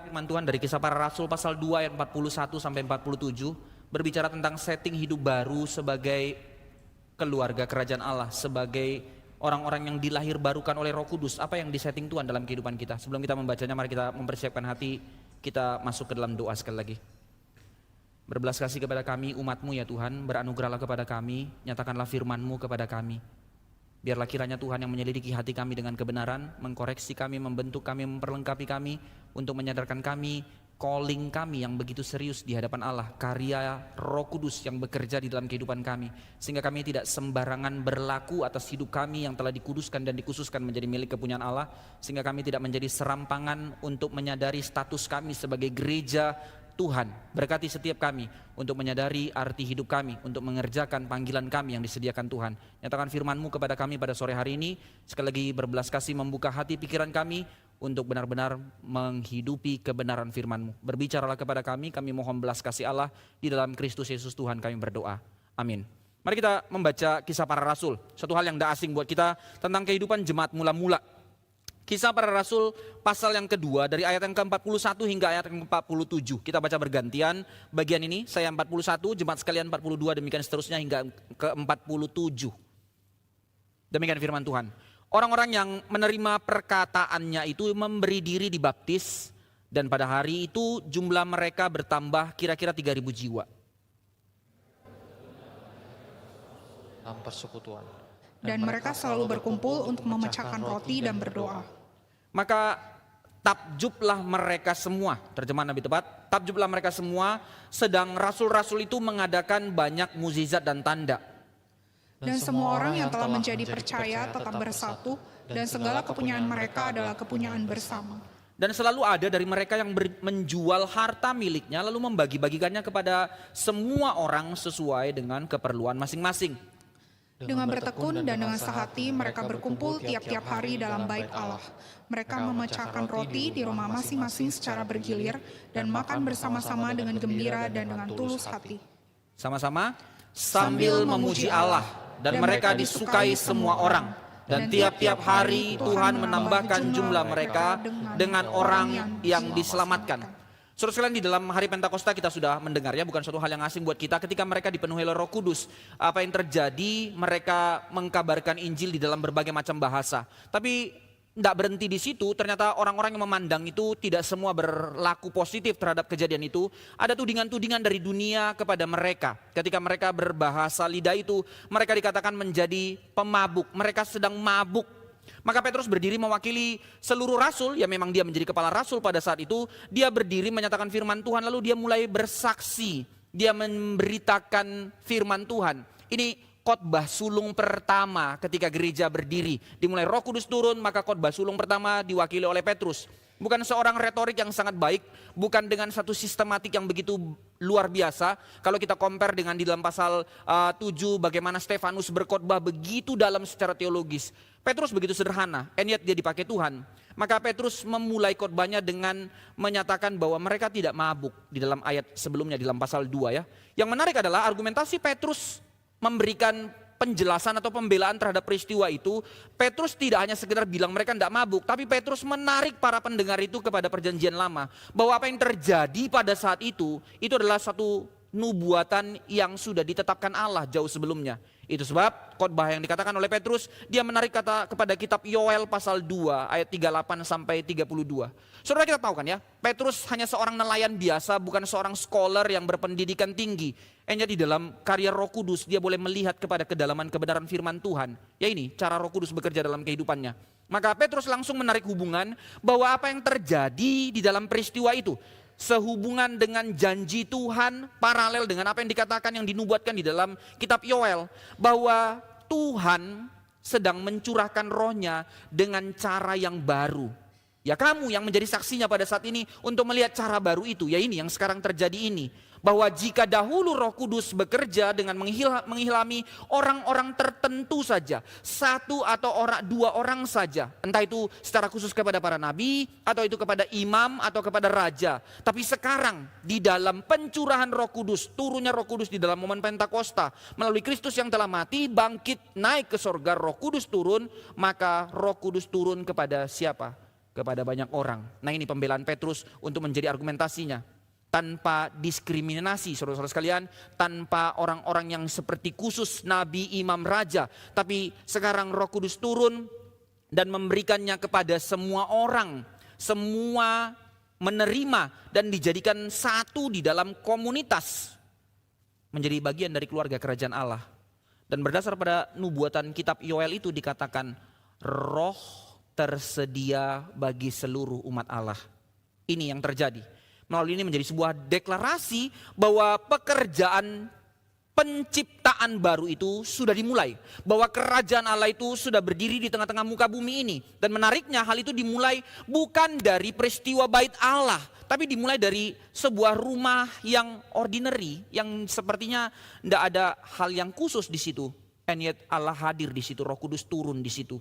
Firman Tuhan dari Kisah Para Rasul pasal 2 ayat 41 sampai 47 berbicara tentang setting hidup baru sebagai keluarga kerajaan Allah, sebagai orang-orang yang dilahirbarukan oleh Roh Kudus. Apa yang disetting Tuhan dalam kehidupan kita? Sebelum kita membacanya, mari kita mempersiapkan hati, kita masuk ke dalam doa sekali lagi. Berbelas kasih kepada kami umat-Mu ya Tuhan, beranugerahlah kepada kami, nyatakanlah firman-Mu kepada kami. Biarlah kiranya Tuhan yang menyelidiki hati kami dengan kebenaran, mengkoreksi kami, membentuk kami, memperlengkapi kami, untuk menyadarkan kami, calling kami yang begitu serius di hadapan Allah, karya Roh Kudus yang bekerja di dalam kehidupan kami, sehingga kami tidak sembarangan berlaku atas hidup kami yang telah dikuduskan dan dikhususkan menjadi milik kepunyaan Allah, sehingga kami tidak menjadi serampangan untuk menyadari status kami sebagai gereja Tuhan. Berkati setiap kami untuk menyadari arti hidup kami, untuk mengerjakan panggilan kami yang disediakan Tuhan. Nyatakan firman-Mu kepada kami pada sore hari ini. Sekali lagi berbelas kasih membuka hati pikiran kami untuk benar-benar menghidupi kebenaran firman-Mu. Berbicaralah kepada kami mohon belas kasih Allah di dalam Kristus Yesus Tuhan kami berdoa. Amin. Mari kita membaca Kisah Para Rasul. Satu hal yang tidak asing buat kita tentang kehidupan jemaat mula-mula. Kisah Para Rasul pasal yang kedua dari ayat yang ke-41 hingga ayat yang ke-47. Kita baca bergantian bagian ini, saya 41, jemaat sekalian 42, demikian seterusnya hingga ke-47. Demikian firman Tuhan. Orang-orang yang menerima perkataannya itu memberi diri dibaptis, dan pada hari itu jumlah mereka bertambah kira-kira 3.000 jiwa. Dalam persekutuan. Dan mereka selalu berkumpul untuk memecahkan roti dan berdoa. Maka takjublah mereka semua, terjemahan lebih tepat, takjublah mereka semua, sedang rasul-rasul itu mengadakan banyak mukjizat dan tanda. Dan semua orang yang telah menjadi percaya tetap bersatu, dan segala kepunyaan mereka adalah kepunyaan bersama. Dan selalu ada dari mereka yang menjual harta miliknya lalu membagi-bagikannya kepada semua orang sesuai dengan keperluan masing-masing. Dengan bertekun dan dengan sehati mereka berkumpul tiap-tiap hari dalam bait Allah. Mereka memecahkan roti di rumah masing-masing secara bergilir dan makan bersama-sama dengan gembira dan dengan tulus hati. Sama-sama sambil memuji Allah, dan mereka disukai semua orang. Dan tiap-tiap hari Tuhan menambahkan jumlah mereka dengan orang yang diselamatkan. Saudara sekalian, di dalam hari Pentakosta kita sudah mendengar ya, bukan suatu hal yang asing buat kita ketika mereka dipenuhi oleh Roh Kudus. Apa yang terjadi, mereka mengkabarkan Injil di dalam berbagai macam bahasa. Tapi tidak berhenti di situ, ternyata orang-orang yang memandang itu tidak semua berlaku positif terhadap kejadian itu. Ada tudingan-tudingan dari dunia kepada mereka. Ketika mereka berbahasa lidah itu, mereka dikatakan menjadi pemabuk, mereka sedang mabuk. Maka Petrus berdiri mewakili seluruh rasul, ya memang dia menjadi kepala rasul pada saat itu. Dia berdiri menyatakan firman Tuhan, lalu dia mulai bersaksi. Dia memberitakan firman Tuhan. Ini khotbah sulung pertama ketika gereja berdiri. Dimulai Roh Kudus turun, maka khotbah sulung pertama diwakili oleh Petrus. Bukan seorang retorik yang sangat baik, bukan dengan satu sistematik yang begitu luar biasa. Kalau kita compare dengan di dalam pasal 7 bagaimana Stefanus berkhotbah begitu dalam secara teologis. Petrus begitu sederhana, and yet dia dipakai Tuhan. Maka Petrus memulai khotbahnya dengan menyatakan bahwa mereka tidak mabuk di dalam ayat sebelumnya di dalam pasal 2 ya. Yang menarik adalah argumentasi Petrus memberikan penjelasan atau pembelaan terhadap peristiwa itu. Petrus tidak hanya sekedar bilang mereka tidak mabuk, tapi Petrus menarik para pendengar itu kepada perjanjian lama, bahwa apa yang terjadi pada saat itu adalah satu nubuatan yang sudah ditetapkan Allah jauh sebelumnya. Itu sebab khotbah yang dikatakan oleh Petrus, dia menarik kata kepada kitab Yoel pasal 2 ayat 38 sampai 32. Saudara, kita tahu kan ya, Petrus hanya seorang nelayan biasa, bukan seorang scholar yang berpendidikan tinggi. Hanya di dalam karya Roh Kudus dia boleh melihat kepada kedalaman kebenaran firman Tuhan. Ya ini cara Roh Kudus bekerja dalam kehidupannya. Maka Petrus langsung menarik hubungan bahwa apa yang terjadi di dalam peristiwa itu sehubungan dengan janji Tuhan, paralel dengan apa yang dikatakan, yang dinubuatkan di dalam kitab Yoel, bahwa Tuhan sedang mencurahkan rohnya dengan cara yang baru. Ya kamu yang menjadi saksinya pada saat ini untuk melihat cara baru itu, ya ini yang sekarang terjadi ini. Bahwa jika dahulu Roh Kudus bekerja dengan menghilami orang-orang tertentu saja, satu atau dua orang saja, entah itu secara khusus kepada para nabi, atau itu kepada imam, atau kepada raja. Tapi sekarang di dalam pencurahan Roh Kudus, turunnya Roh Kudus di dalam momen Pentakosta, melalui Kristus yang telah mati, bangkit, naik ke sorga, Roh Kudus turun, maka Roh Kudus turun kepada siapa? kepada banyak orang. Nah, ini pembelaan Petrus untuk menjadi argumentasinya. Tanpa diskriminasi, saudara-saudara sekalian, tanpa orang-orang yang seperti khusus nabi, imam, raja, tapi sekarang Roh Kudus turun dan memberikannya kepada semua orang, semua menerima dan dijadikan satu di dalam komunitas, menjadi bagian dari keluarga kerajaan Allah. Dan berdasar pada nubuatan kitab Yoel itu dikatakan, roh tersedia bagi seluruh umat Allah. Ini yang terjadi. Melalui ini menjadi sebuah deklarasi bahwa pekerjaan penciptaan baru itu sudah dimulai. Bahwa kerajaan Allah itu sudah berdiri di tengah-tengah muka bumi ini. Dan menariknya hal itu dimulai bukan dari peristiwa bait Allah, tapi dimulai dari sebuah rumah yang ordinary, yang sepertinya tidak ada hal yang khusus di situ. And yet Allah hadir di situ, Roh Kudus turun di situ.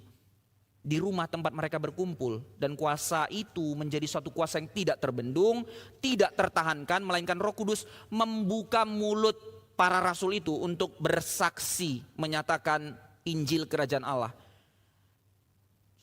Di rumah tempat mereka berkumpul, dan kuasa itu menjadi suatu kuasa yang tidak terbendung, tidak tertahankan, melainkan Roh Kudus membuka mulut para rasul itu untuk bersaksi menyatakan Injil kerajaan Allah.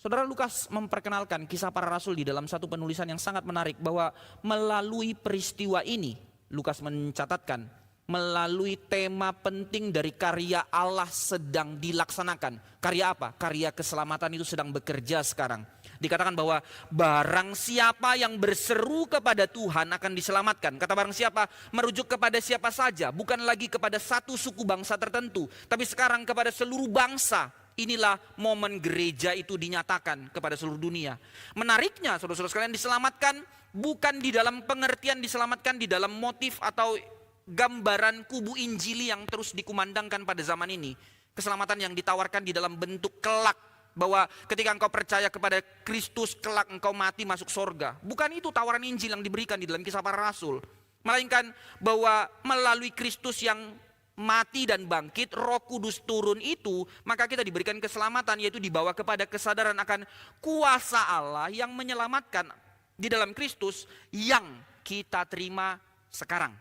Saudara, Lukas memperkenalkan kisah para rasul di dalam satu penulisan yang sangat menarik, bahwa melalui peristiwa ini Lukas mencatatkan melalui tema penting dari karya Allah sedang dilaksanakan. Karya apa? Karya keselamatan itu sedang bekerja sekarang. Dikatakan bahwa barang siapa yang berseru kepada Tuhan akan diselamatkan. Kata barang siapa merujuk kepada siapa saja, bukan lagi kepada satu suku bangsa tertentu, tapi sekarang kepada seluruh bangsa. Inilah momen gereja itu dinyatakan kepada seluruh dunia. Menariknya, saudara-saudara sekalian, diselamatkan bukan di dalam pengertian diselamatkan di dalam motif atau gambaran kubu Injili yang terus dikumandangkan pada zaman ini. Keselamatan yang ditawarkan di dalam bentuk kelak, bahwa ketika engkau percaya kepada Kristus, kelak engkau mati masuk sorga. Bukan itu tawaran Injil yang diberikan di dalam kisah para rasul. Melainkan bahwa melalui Kristus yang mati dan bangkit, Roh Kudus turun itu, maka kita diberikan keselamatan, yaitu dibawa kepada kesadaran akan kuasa Allah yang menyelamatkan di dalam Kristus yang kita terima sekarang.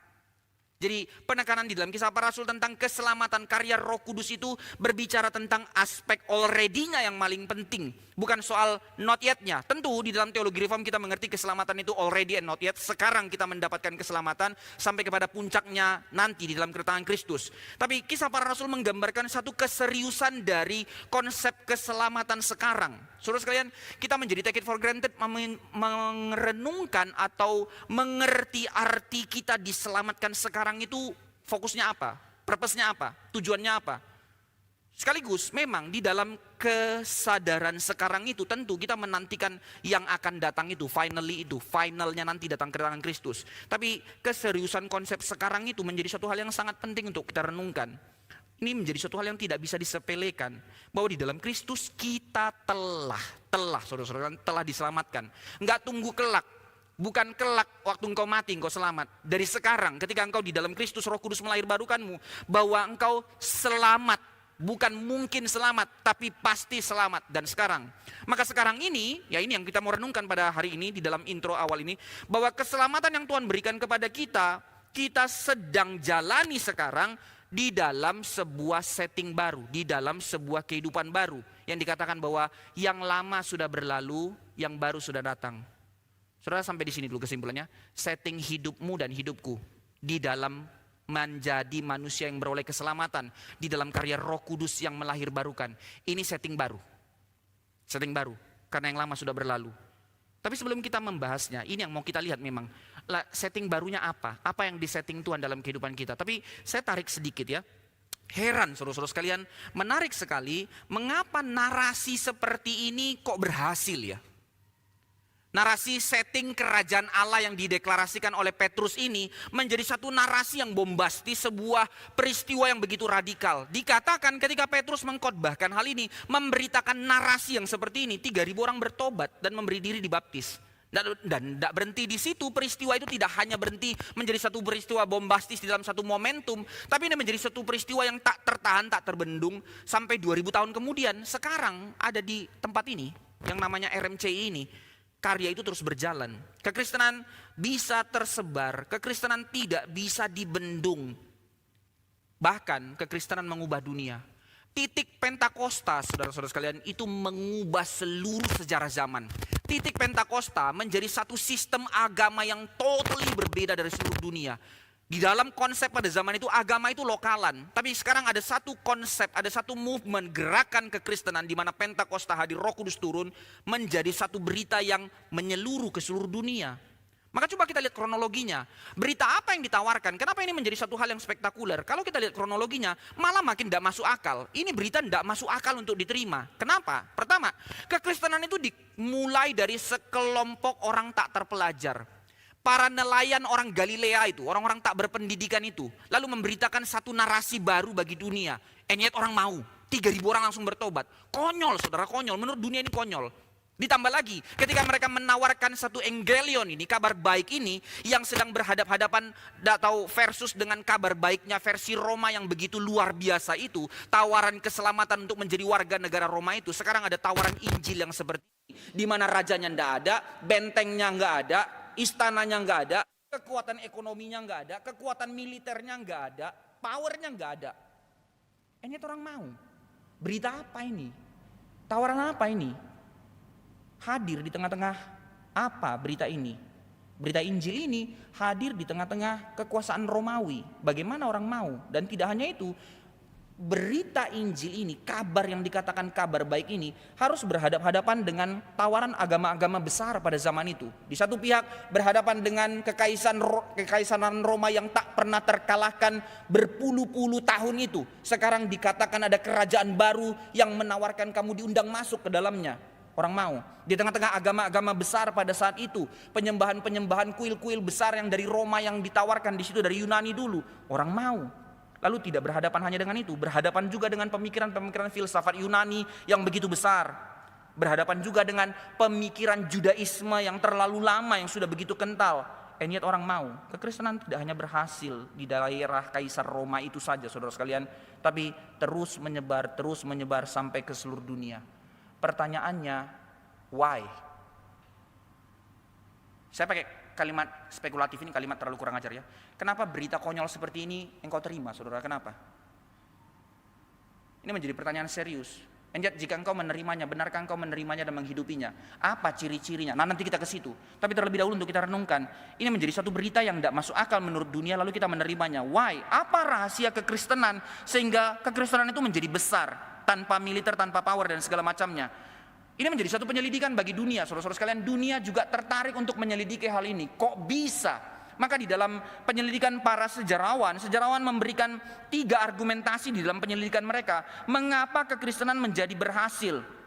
Jadi penekanan di dalam kisah para rasul tentang keselamatan karya Roh Kudus itu berbicara tentang aspek already-nya yang paling penting. Bukan soal not yet-nya. Tentu di dalam teologi reform kita mengerti keselamatan itu already and not yet. Sekarang kita mendapatkan keselamatan sampai kepada puncaknya nanti di dalam kedatangan Kristus. Tapi kisah para rasul menggambarkan satu keseriusan dari konsep keselamatan sekarang. Saudara sekalian, kita menjadi take it for granted, merenungkan atau mengerti arti kita diselamatkan sekarang itu fokusnya apa? Purpose-nya apa? Tujuannya apa? Sekaligus memang di dalam kesadaran sekarang itu tentu kita menantikan yang akan datang itu, finalnya nanti datang kedatangan Kristus. Tapi keseriusan konsep sekarang itu menjadi suatu hal yang sangat penting untuk kita renungkan. Ini menjadi suatu hal yang tidak bisa disepelekan, bahwa di dalam Kristus kita telah saudara-saudara telah diselamatkan. Enggak tunggu kelak. Bukan kelak waktu engkau mati engkau selamat. Dari sekarang ketika engkau di dalam Kristus, Roh Kudus melahirbarukanmu, bahwa engkau selamat. Bukan mungkin selamat, tapi pasti selamat. Dan sekarang, maka sekarang ini, ya ini yang kita mau renungkan pada hari ini di dalam intro awal ini, bahwa keselamatan yang Tuhan berikan kepada kita, kita sedang jalani sekarang di dalam sebuah setting baru, di dalam sebuah kehidupan baru, yang dikatakan bahwa yang lama sudah berlalu, yang baru sudah datang. Saudara, sampai di sini dulu kesimpulannya. Setting hidupmu dan hidupku di dalam menjadi manusia yang beroleh keselamatan di dalam karya Roh Kudus yang melahirbarukan. Ini setting baru. Setting baru karena yang lama sudah berlalu. Tapi sebelum kita membahasnya, ini yang mau kita lihat memang setting barunya apa? Apa yang disetting Tuhan dalam kehidupan kita? Tapi saya tarik sedikit ya. Heran saudara-saudara sekalian, menarik sekali mengapa narasi seperti ini kok berhasil ya? Narasi setting kerajaan Allah yang dideklarasikan oleh Petrus ini menjadi satu narasi yang bombastis, sebuah peristiwa yang begitu radikal. Dikatakan ketika Petrus mengkhotbahkan hal ini, memberitakan narasi yang seperti ini, 3.000 orang bertobat dan memberi diri dibaptis. Dan tidak berhenti di situ, peristiwa itu tidak hanya berhenti menjadi satu peristiwa bombastis di dalam satu momentum, tapi ini menjadi satu peristiwa yang tak tertahan, tak terbendung, sampai 2000 tahun kemudian, sekarang ada di tempat ini, yang namanya RMCI ini. Karya itu terus berjalan. Kekristenan bisa tersebar, kekristenan tidak bisa dibendung. Bahkan kekristenan mengubah dunia. Titik Pentakosta, saudara-saudara sekalian, itu mengubah seluruh sejarah zaman. titik Pentakosta menjadi satu sistem agama yang totally berbeda dari seluruh dunia. Di dalam konsep pada zaman itu agama itu lokalan. Tapi sekarang ada satu konsep, ada satu movement, gerakan kekristenan di mana Pentakosta hadir, Roh Kudus turun, menjadi satu berita yang menyeluruh ke seluruh dunia. Maka coba kita lihat kronologinya. Berita apa yang ditawarkan? Kenapa ini menjadi satu hal yang spektakuler? Kalau kita lihat kronologinya, malah makin tidak masuk akal. Ini berita tidak masuk akal untuk diterima. Kenapa? Pertama, kekristenan itu dimulai dari sekelompok orang tak terpelajar. Para nelayan orang Galilea itu, orang-orang tak berpendidikan itu, lalu memberitakan satu narasi baru bagi dunia. And yet orang mau, 3.000 orang langsung bertobat. Konyol saudara, konyol. Menurut dunia ini konyol. Ditambah lagi, ketika mereka menawarkan satu evangelion ini, kabar baik ini, yang sedang berhadap-hadapan atau versus dengan kabar baiknya versi Roma yang begitu luar biasa itu, tawaran keselamatan untuk menjadi warga negara Roma itu, sekarang ada tawaran Injil yang seperti ini, di mana rajanya tidak ada, bentengnya nggak ada, istananya nggak ada, kekuatan ekonominya nggak ada, kekuatan militernya nggak ada, powernya nggak ada. Ini orang mau. Berita apa ini? Tawaran apa ini? Hadir di tengah-tengah apa berita ini? Berita Injil ini hadir di tengah-tengah kekuasaan Romawi. Bagaimana orang mau? Dan tidak hanya itu, berita Injil ini, kabar yang dikatakan kabar baik ini harus berhadap-hadapan dengan tawaran agama-agama besar pada zaman itu. Di satu pihak berhadapan dengan kekaisaran Roma yang tak pernah terkalahkan berpuluh-puluh tahun itu. Sekarang dikatakan ada kerajaan baru yang menawarkan kamu diundang masuk ke dalamnya. Orang mau. Di tengah-tengah agama-agama besar pada saat itu, penyembahan-penyembahan kuil-kuil besar yang dari Roma yang ditawarkan di situ dari Yunani dulu, orang mau. Lalu tidak berhadapan hanya dengan itu, berhadapan juga dengan pemikiran-pemikiran filsafat Yunani yang begitu besar. Berhadapan juga dengan pemikiran Judaisme yang terlalu lama, yang sudah begitu kental. And yet orang mau. Kekristenan tidak hanya berhasil di daerah Kaisar Roma itu saja saudara sekalian, tapi terus menyebar sampai ke seluruh dunia. Pertanyaannya, why? Saya pakai kalimat spekulatif ini, kalimat terlalu kurang ajar ya. Kenapa berita konyol seperti ini engkau terima, saudara? Kenapa? Ini menjadi pertanyaan serius. Jika engkau menerimanya, benarkah engkau menerimanya dan menghidupinya? Apa ciri-cirinya? Nah, nanti kita ke situ. Tapi terlebih dahulu untuk kita renungkan, ini menjadi satu berita yang tidak masuk akal menurut dunia, lalu kita menerimanya. Why? Apa rahasia kekristenan sehingga kekristenan itu menjadi besar? Tanpa militer, tanpa power dan segala macamnya. Ini menjadi satu penyelidikan bagi dunia. Saudara-saudara sekalian, dunia juga tertarik untuk menyelidiki hal ini. Kok bisa? Maka di dalam penyelidikan para sejarawan memberikan 3 argumentasi di dalam penyelidikan mereka. Mengapa kekristenan menjadi berhasil?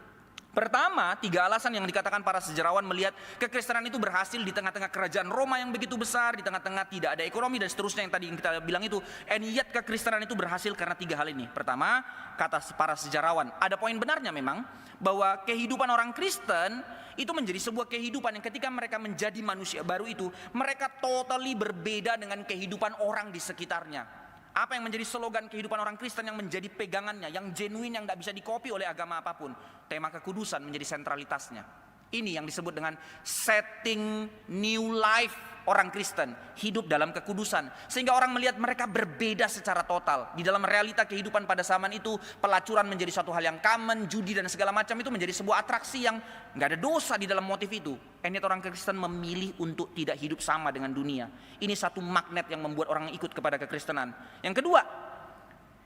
Pertama, 3 alasan yang dikatakan para sejarawan melihat kekristenan itu berhasil di tengah-tengah kerajaan Roma yang begitu besar, di tengah-tengah tidak ada ekonomi dan seterusnya yang tadi kita bilang itu. And yet kekristenan itu berhasil karena 3 hal ini. Pertama, kata para sejarawan, ada poin benarnya memang bahwa kehidupan orang Kristen itu menjadi sebuah kehidupan yang ketika mereka menjadi manusia baru itu, mereka totally berbeda dengan kehidupan orang di sekitarnya. Apa yang menjadi slogan kehidupan orang Kristen yang menjadi pegangannya, yang genuine, yang tidak bisa dikopi oleh agama apapun? Tema kekudusan menjadi sentralitasnya. Ini yang disebut dengan setting new life orang Kristen, hidup dalam kekudusan. Sehingga orang melihat mereka berbeda secara total. Di dalam realita kehidupan pada zaman itu, pelacuran menjadi suatu hal yang common, judi dan segala macam itu menjadi sebuah atraksi yang nggak ada dosa di dalam motif itu. And yet orang Kristen memilih untuk tidak hidup sama dengan dunia. Ini satu magnet yang membuat orang ikut kepada kekristenan. Yang kedua,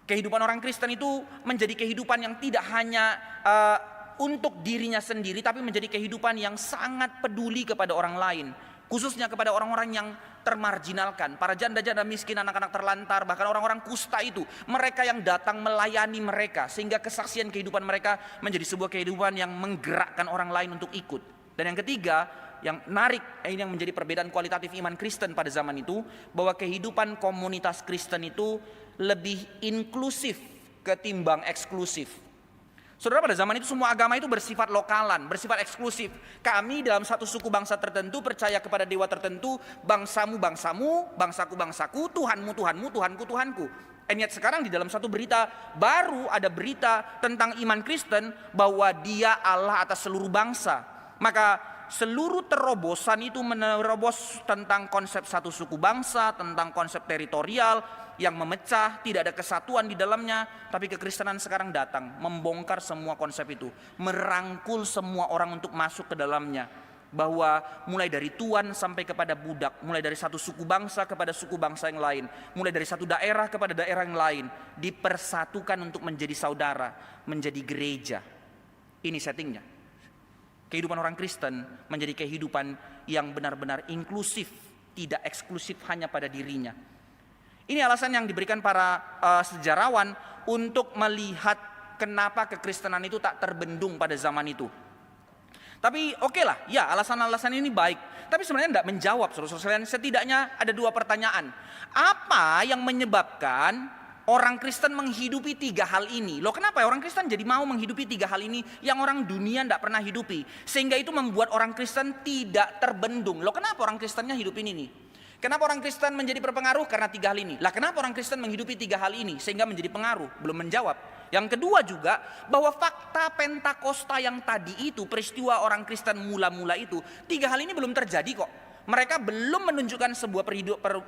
kehidupan orang Kristen itu menjadi kehidupan yang tidak hanya untuk dirinya sendiri, tapi menjadi kehidupan yang sangat peduli kepada orang lain. Khususnya kepada orang-orang yang termarginalkan, para janda-janda miskin, anak-anak terlantar, bahkan orang-orang kusta itu. Mereka yang datang melayani mereka, sehingga kesaksian kehidupan mereka menjadi sebuah kehidupan yang menggerakkan orang lain untuk ikut. Dan yang ketiga, yang menarik, ini yang menjadi perbedaan kualitatif iman Kristen pada zaman itu, bahwa kehidupan komunitas Kristen itu lebih inklusif ketimbang eksklusif. Saudara, pada zaman itu semua agama itu bersifat lokalan, bersifat eksklusif. Kami dalam satu suku bangsa tertentu percaya kepada dewa tertentu, bangsamu bangsamu, bangsaku bangsaku, Tuhanmu Tuhanmu, Tuhanku Tuhanku. And yet sekarang di dalam satu berita baru ada berita tentang iman Kristen bahwa Dia Allah atas seluruh bangsa. Maka seluruh terobosan itu menerobos tentang konsep satu suku bangsa, tentang konsep teritorial yang memecah, tidak ada kesatuan di dalamnya. Tapi kekristenan sekarang datang membongkar semua konsep itu, merangkul semua orang untuk masuk ke dalamnya. bahwa mulai dari tuan sampai kepada budak, mulai dari satu suku bangsa kepada suku bangsa yang lain, mulai dari satu daerah kepada daerah yang lain, dipersatukan untuk menjadi saudara, menjadi gereja. Ini settingnya. Kehidupan orang Kristen menjadi kehidupan yang benar-benar inklusif, tidak eksklusif hanya pada dirinya. Ini alasan yang diberikan para sejarawan untuk melihat kenapa kekristenan itu tak terbendung pada zaman itu. Tapi oke lah, ya alasan-alasan ini baik. Tapi sebenarnya tidak menjawab, saudara-saudara sekalian. Setidaknya ada dua pertanyaan. Apa yang menyebabkan orang Kristen menghidupi tiga hal ini? Loh, kenapa orang Kristen jadi mau menghidupi tiga hal ini yang orang dunia tidak pernah hidupi? Sehingga itu membuat orang Kristen tidak terbendung. Loh, kenapa orang Kristennya hidupin ini? Kenapa orang Kristen menjadi berpengaruh? Karena tiga hal ini. Lah, kenapa orang Kristen menghidupi tiga hal ini sehingga menjadi pengaruh? Belum menjawab. Yang kedua juga, bahwa fakta Pentakosta yang tadi itu, peristiwa orang Kristen mula-mula itu, tiga hal ini belum terjadi kok. Mereka belum menunjukkan sebuah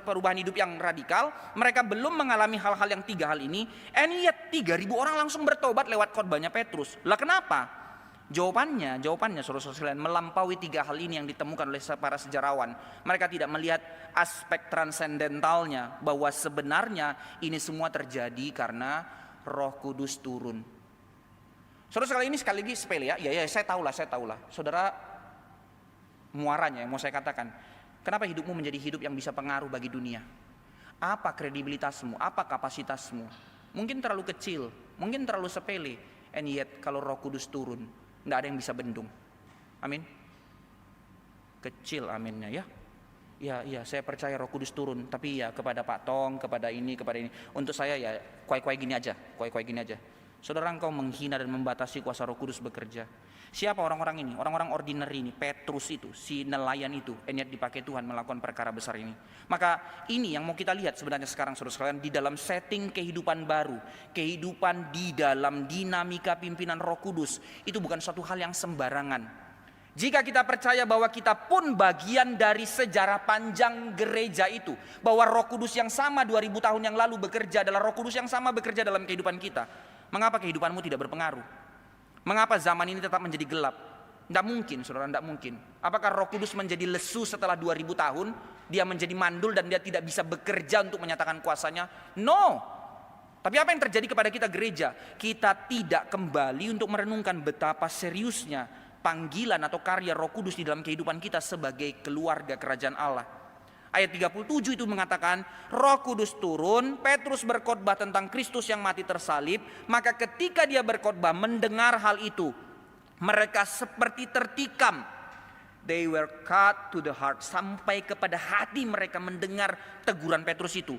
perubahan hidup yang radikal. Mereka belum mengalami hal-hal yang tiga hal ini. And yet 3.000 orang langsung bertobat lewat khotbahnya Petrus. Lah, kenapa? Jawabannya saudara-saudara sekalian, melampaui tiga hal ini yang ditemukan oleh para sejarawan. Mereka tidak melihat aspek transendentalnya, bahwa sebenarnya ini semua terjadi karena Roh Kudus turun. Saudara sekali ini sekali lagi sepele ya. Ya saya tahulah. Saudara, muaranya yang mau saya katakan, kenapa hidupmu menjadi hidup yang bisa pengaruh bagi dunia? Apa kredibilitasmu? Apa kapasitasmu? Mungkin terlalu kecil, mungkin terlalu sepele. And yet kalau Roh Kudus turun, nggak ada yang bisa bendung. Amin. Kecil aminnya ya. Ya, saya percaya Roh Kudus turun, tapi ya kepada Pak Tong, kepada ini. Untuk saya ya kuai-kuai gini aja. Saudara, engkau menghina dan membatasi kuasa Roh Kudus bekerja. Siapa orang-orang ini? Orang-orang ordinary ini, Petrus itu, si nelayan itu, niat dipakai Tuhan melakukan perkara besar ini. Maka ini yang mau kita lihat sebenarnya sekarang, saudara sekalian, di dalam setting kehidupan baru, kehidupan di dalam dinamika pimpinan Roh Kudus, itu bukan suatu hal yang sembarangan. Jika kita percaya bahwa kita pun bagian dari sejarah panjang gereja itu, bahwa Roh Kudus yang sama 2000 tahun yang lalu bekerja adalah Roh Kudus yang sama bekerja dalam kehidupan kita, mengapa kehidupanmu tidak berpengaruh? Mengapa zaman ini tetap menjadi gelap? Tidak mungkin, saudara, tidak mungkin. Apakah Roh Kudus menjadi lesu setelah 2000 tahun? Dia menjadi mandul dan dia tidak bisa bekerja untuk menyatakan kuasanya? No. Tapi apa yang terjadi kepada kita gereja? Kita tidak kembali untuk merenungkan betapa seriusnya panggilan atau karya Roh Kudus di dalam kehidupan kita sebagai keluarga kerajaan Allah. Ayat 37 itu mengatakan, Roh Kudus turun, Petrus berkhotbah tentang Kristus yang mati tersalib. Maka ketika dia berkhotbah mendengar hal itu, mereka seperti tertikam. They were cut to the heart. Sampai kepada hati mereka mendengar teguran Petrus itu.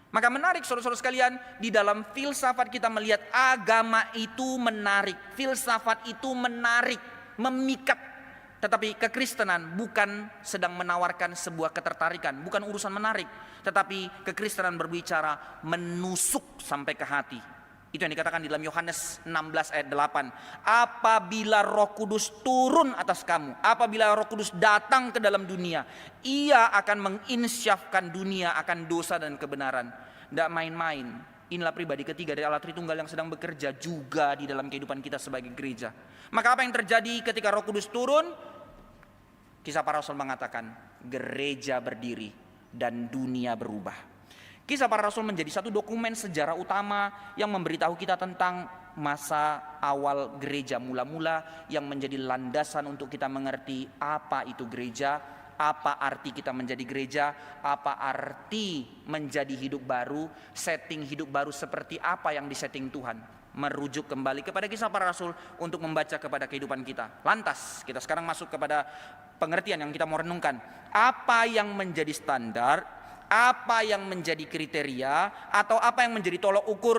Maka menarik saudara-saudara sekalian, di dalam filsafat kita melihat agama itu menarik. Filsafat itu menarik, memikat. Tetapi kekristenan bukan sedang menawarkan sebuah ketertarikan, bukan urusan menarik, tetapi kekristenan berbicara menusuk sampai ke hati. Itu yang dikatakan di dalam Yohanes 16 ayat 8. Apabila Roh Kudus turun atas kamu, apabila Roh Kudus datang ke dalam dunia, ia akan menginsyafkan dunia akan dosa dan kebenaran. Tidak main-main. Inilah pribadi ketiga dari Allah Tritunggal yang sedang bekerja juga di dalam kehidupan kita sebagai gereja. Maka apa yang terjadi ketika Roh Kudus turun? Kisah Para Rasul mengatakan gereja berdiri dan dunia berubah. Kisah Para Rasul menjadi satu dokumen sejarah utama yang memberitahu kita tentang masa awal gereja mula-mula, yang menjadi landasan untuk kita mengerti apa itu gereja, apa arti kita menjadi gereja, apa arti menjadi hidup baru, setting hidup baru seperti apa yang disetting Tuhan. Merujuk kembali kepada Kisah Para Rasul untuk membaca kepada kehidupan kita. Lantas kita sekarang masuk kepada pengertian yang kita mau renungkan. Apa yang menjadi standar, apa yang menjadi kriteria, atau apa yang menjadi tolok ukur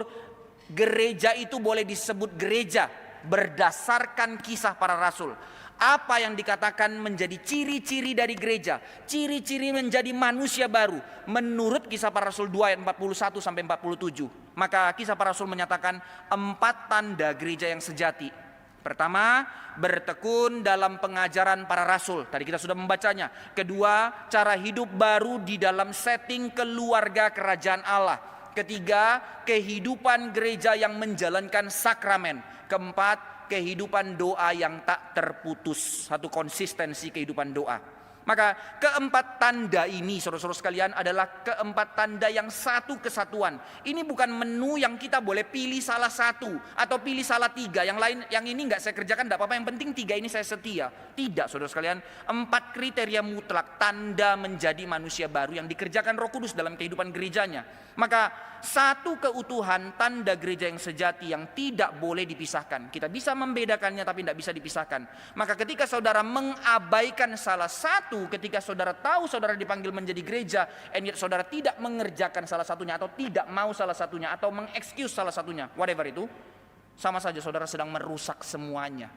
gereja itu boleh disebut gereja berdasarkan Kisah Para Rasul. Apa yang dikatakan menjadi ciri-ciri dari gereja, ciri-ciri menjadi manusia baru menurut Kisah Para Rasul 2 ayat 41 sampai 47. Maka Kisah Para Rasul menyatakan 4 tanda gereja yang sejati. Pertama, bertekun dalam pengajaran para rasul. Tadi kita sudah membacanya. Kedua, cara hidup baru di dalam setting keluarga kerajaan Allah. Ketiga, kehidupan gereja yang menjalankan sakramen. Keempat, kehidupan doa yang tak terputus, satu konsistensi kehidupan doa. Maka keempat tanda ini, saudara-saudara sekalian, adalah keempat tanda yang satu kesatuan. Ini bukan menu yang kita boleh pilih salah satu atau pilih salah tiga. Yang lain, yang ini nggak saya kerjakan, nggak apa-apa. Yang penting tiga ini saya setia. Tidak, saudara sekalian. 4 kriteria mutlak tanda menjadi manusia baru yang dikerjakan Roh Kudus dalam kehidupan gerejanya. Maka satu keutuhan tanda gereja yang sejati yang tidak boleh dipisahkan. Kita bisa membedakannya tapi tidak bisa dipisahkan. Maka ketika saudara mengabaikan salah satu, ketika saudara tahu saudara dipanggil menjadi gereja, and yet saudara tidak mengerjakan salah satunya, atau tidak mau salah satunya, atau mengexcuse salah satunya, whatever itu, sama saja saudara sedang merusak semuanya.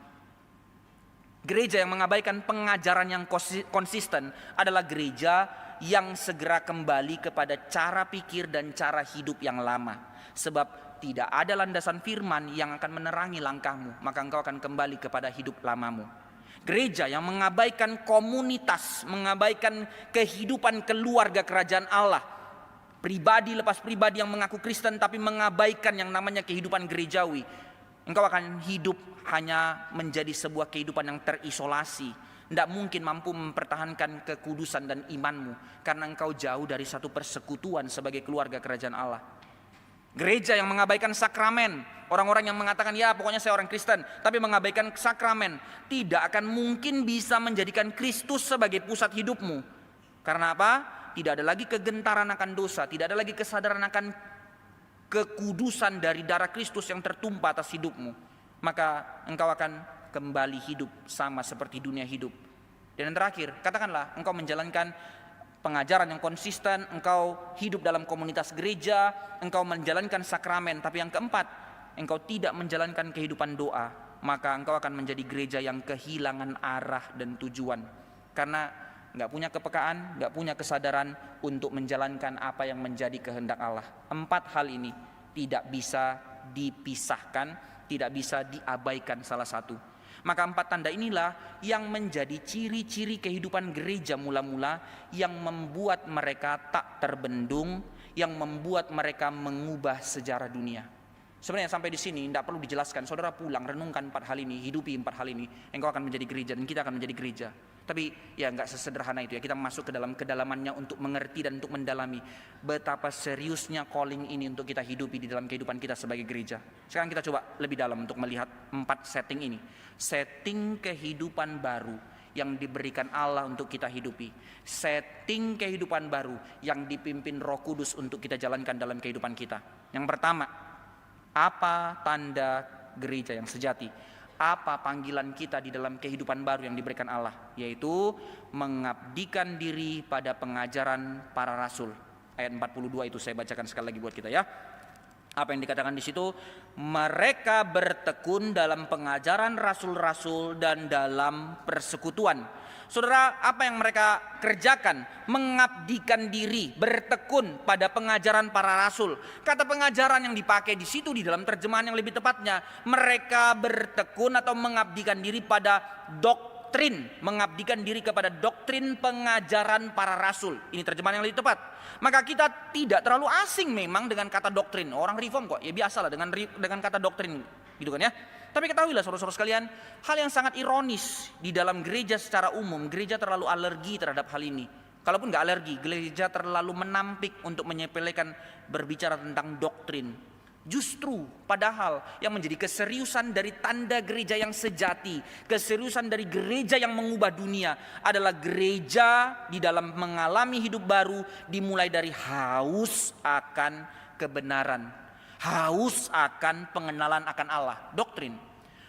Gereja yang mengabaikan pengajaran yang konsisten adalah gereja yang segera kembali kepada cara pikir dan cara hidup yang lama. Sebab tidak ada landasan firman yang akan menerangi langkahmu, maka engkau akan kembali kepada hidup lamamu. Gereja yang mengabaikan komunitas, mengabaikan kehidupan keluarga kerajaan Allah, pribadi lepas pribadi yang mengaku Kristen tapi mengabaikan yang namanya kehidupan gerejawi, engkau akan hidup hanya menjadi sebuah kehidupan yang terisolasi. Tidak mungkin mampu mempertahankan kekudusan dan imanmu karena engkau jauh dari satu persekutuan sebagai keluarga kerajaan Allah. Gereja yang mengabaikan sakramen, orang-orang yang mengatakan ya pokoknya saya orang Kristen tapi mengabaikan sakramen, tidak akan mungkin bisa menjadikan Kristus sebagai pusat hidupmu. Karena apa? Tidak ada lagi kegentaran akan dosa, tidak ada lagi kesadaran akan kekudusan dari darah Kristus yang tertumpah atas hidupmu. Maka engkau akan kembali hidup sama seperti dunia hidup. Dan yang terakhir, katakanlah engkau menjalankan pengajaran yang konsisten, engkau hidup dalam komunitas gereja, engkau menjalankan sakramen, tapi yang keempat, engkau tidak menjalankan kehidupan doa, maka engkau akan menjadi gereja yang kehilangan arah dan tujuan. Karena nggak punya kepekaan, nggak punya kesadaran untuk menjalankan apa yang menjadi kehendak Allah. 4 hal ini tidak bisa dipisahkan, tidak bisa diabaikan salah satu. Maka 4 tanda inilah yang menjadi ciri-ciri kehidupan gereja mula-mula yang membuat mereka tak terbendung, yang membuat mereka mengubah sejarah dunia. Sebenarnya sampai di sini tidak perlu dijelaskan. Saudara pulang, renungkan 4 hal ini, hidupi 4 hal ini, engkau akan menjadi gereja dan kita akan menjadi gereja. Tapi ya nggak sesederhana itu ya. Kita masuk ke dalam kedalamannya untuk mengerti dan untuk mendalami betapa seriusnya calling ini untuk kita hidupi di dalam kehidupan kita sebagai gereja. Sekarang kita coba lebih dalam untuk melihat 4 setting ini. Setting kehidupan baru yang diberikan Allah untuk kita hidupi. Setting kehidupan baru yang dipimpin Roh Kudus untuk kita jalankan dalam kehidupan kita. Yang pertama, apa tanda gereja yang sejati? Apa panggilan kita di dalam kehidupan baru yang diberikan Allah? Yaitu mengabdikan diri pada pengajaran para rasul. Ayat 42 itu saya bacakan sekali lagi buat kita ya. Apa yang dikatakan di situ? Mereka bertekun dalam pengajaran rasul-rasul dan dalam persekutuan. Saudara, apa yang mereka kerjakan? Mengabdikan diri, bertekun pada pengajaran para rasul. Kata pengajaran yang dipakai di situ di dalam terjemahan yang lebih tepatnya, mereka bertekun atau mengabdikan diri pada doktrin, mengabdikan diri kepada doktrin pengajaran para rasul. Ini terjemahan yang lebih tepat. Maka kita tidak terlalu asing memang dengan kata doktrin. Orang reform kok, ya biasalah dengan kata doktrin, gitu kan ya. Tapi ketahuilah saudara-saudara sekalian, hal yang sangat ironis di dalam gereja secara umum, gereja terlalu alergi terhadap hal ini. Kalaupun nggak alergi, gereja terlalu menampik untuk menyepelekan berbicara tentang doktrin. Justru padahal yang menjadi keseriusan dari tanda gereja yang sejati, keseriusan dari gereja yang mengubah dunia adalah gereja di dalam mengalami hidup baru dimulai dari haus akan kebenaran, haus akan pengenalan akan Allah, doktrin.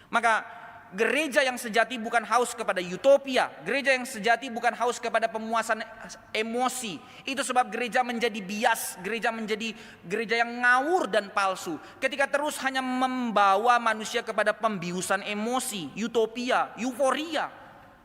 Maka gereja yang sejati bukan haus kepada utopia. Gereja yang sejati bukan haus kepada pemuasan emosi. Itu sebab gereja menjadi bias. Gereja menjadi gereja yang ngawur dan palsu. Ketika terus hanya membawa manusia kepada pembiusan emosi, utopia, euforia.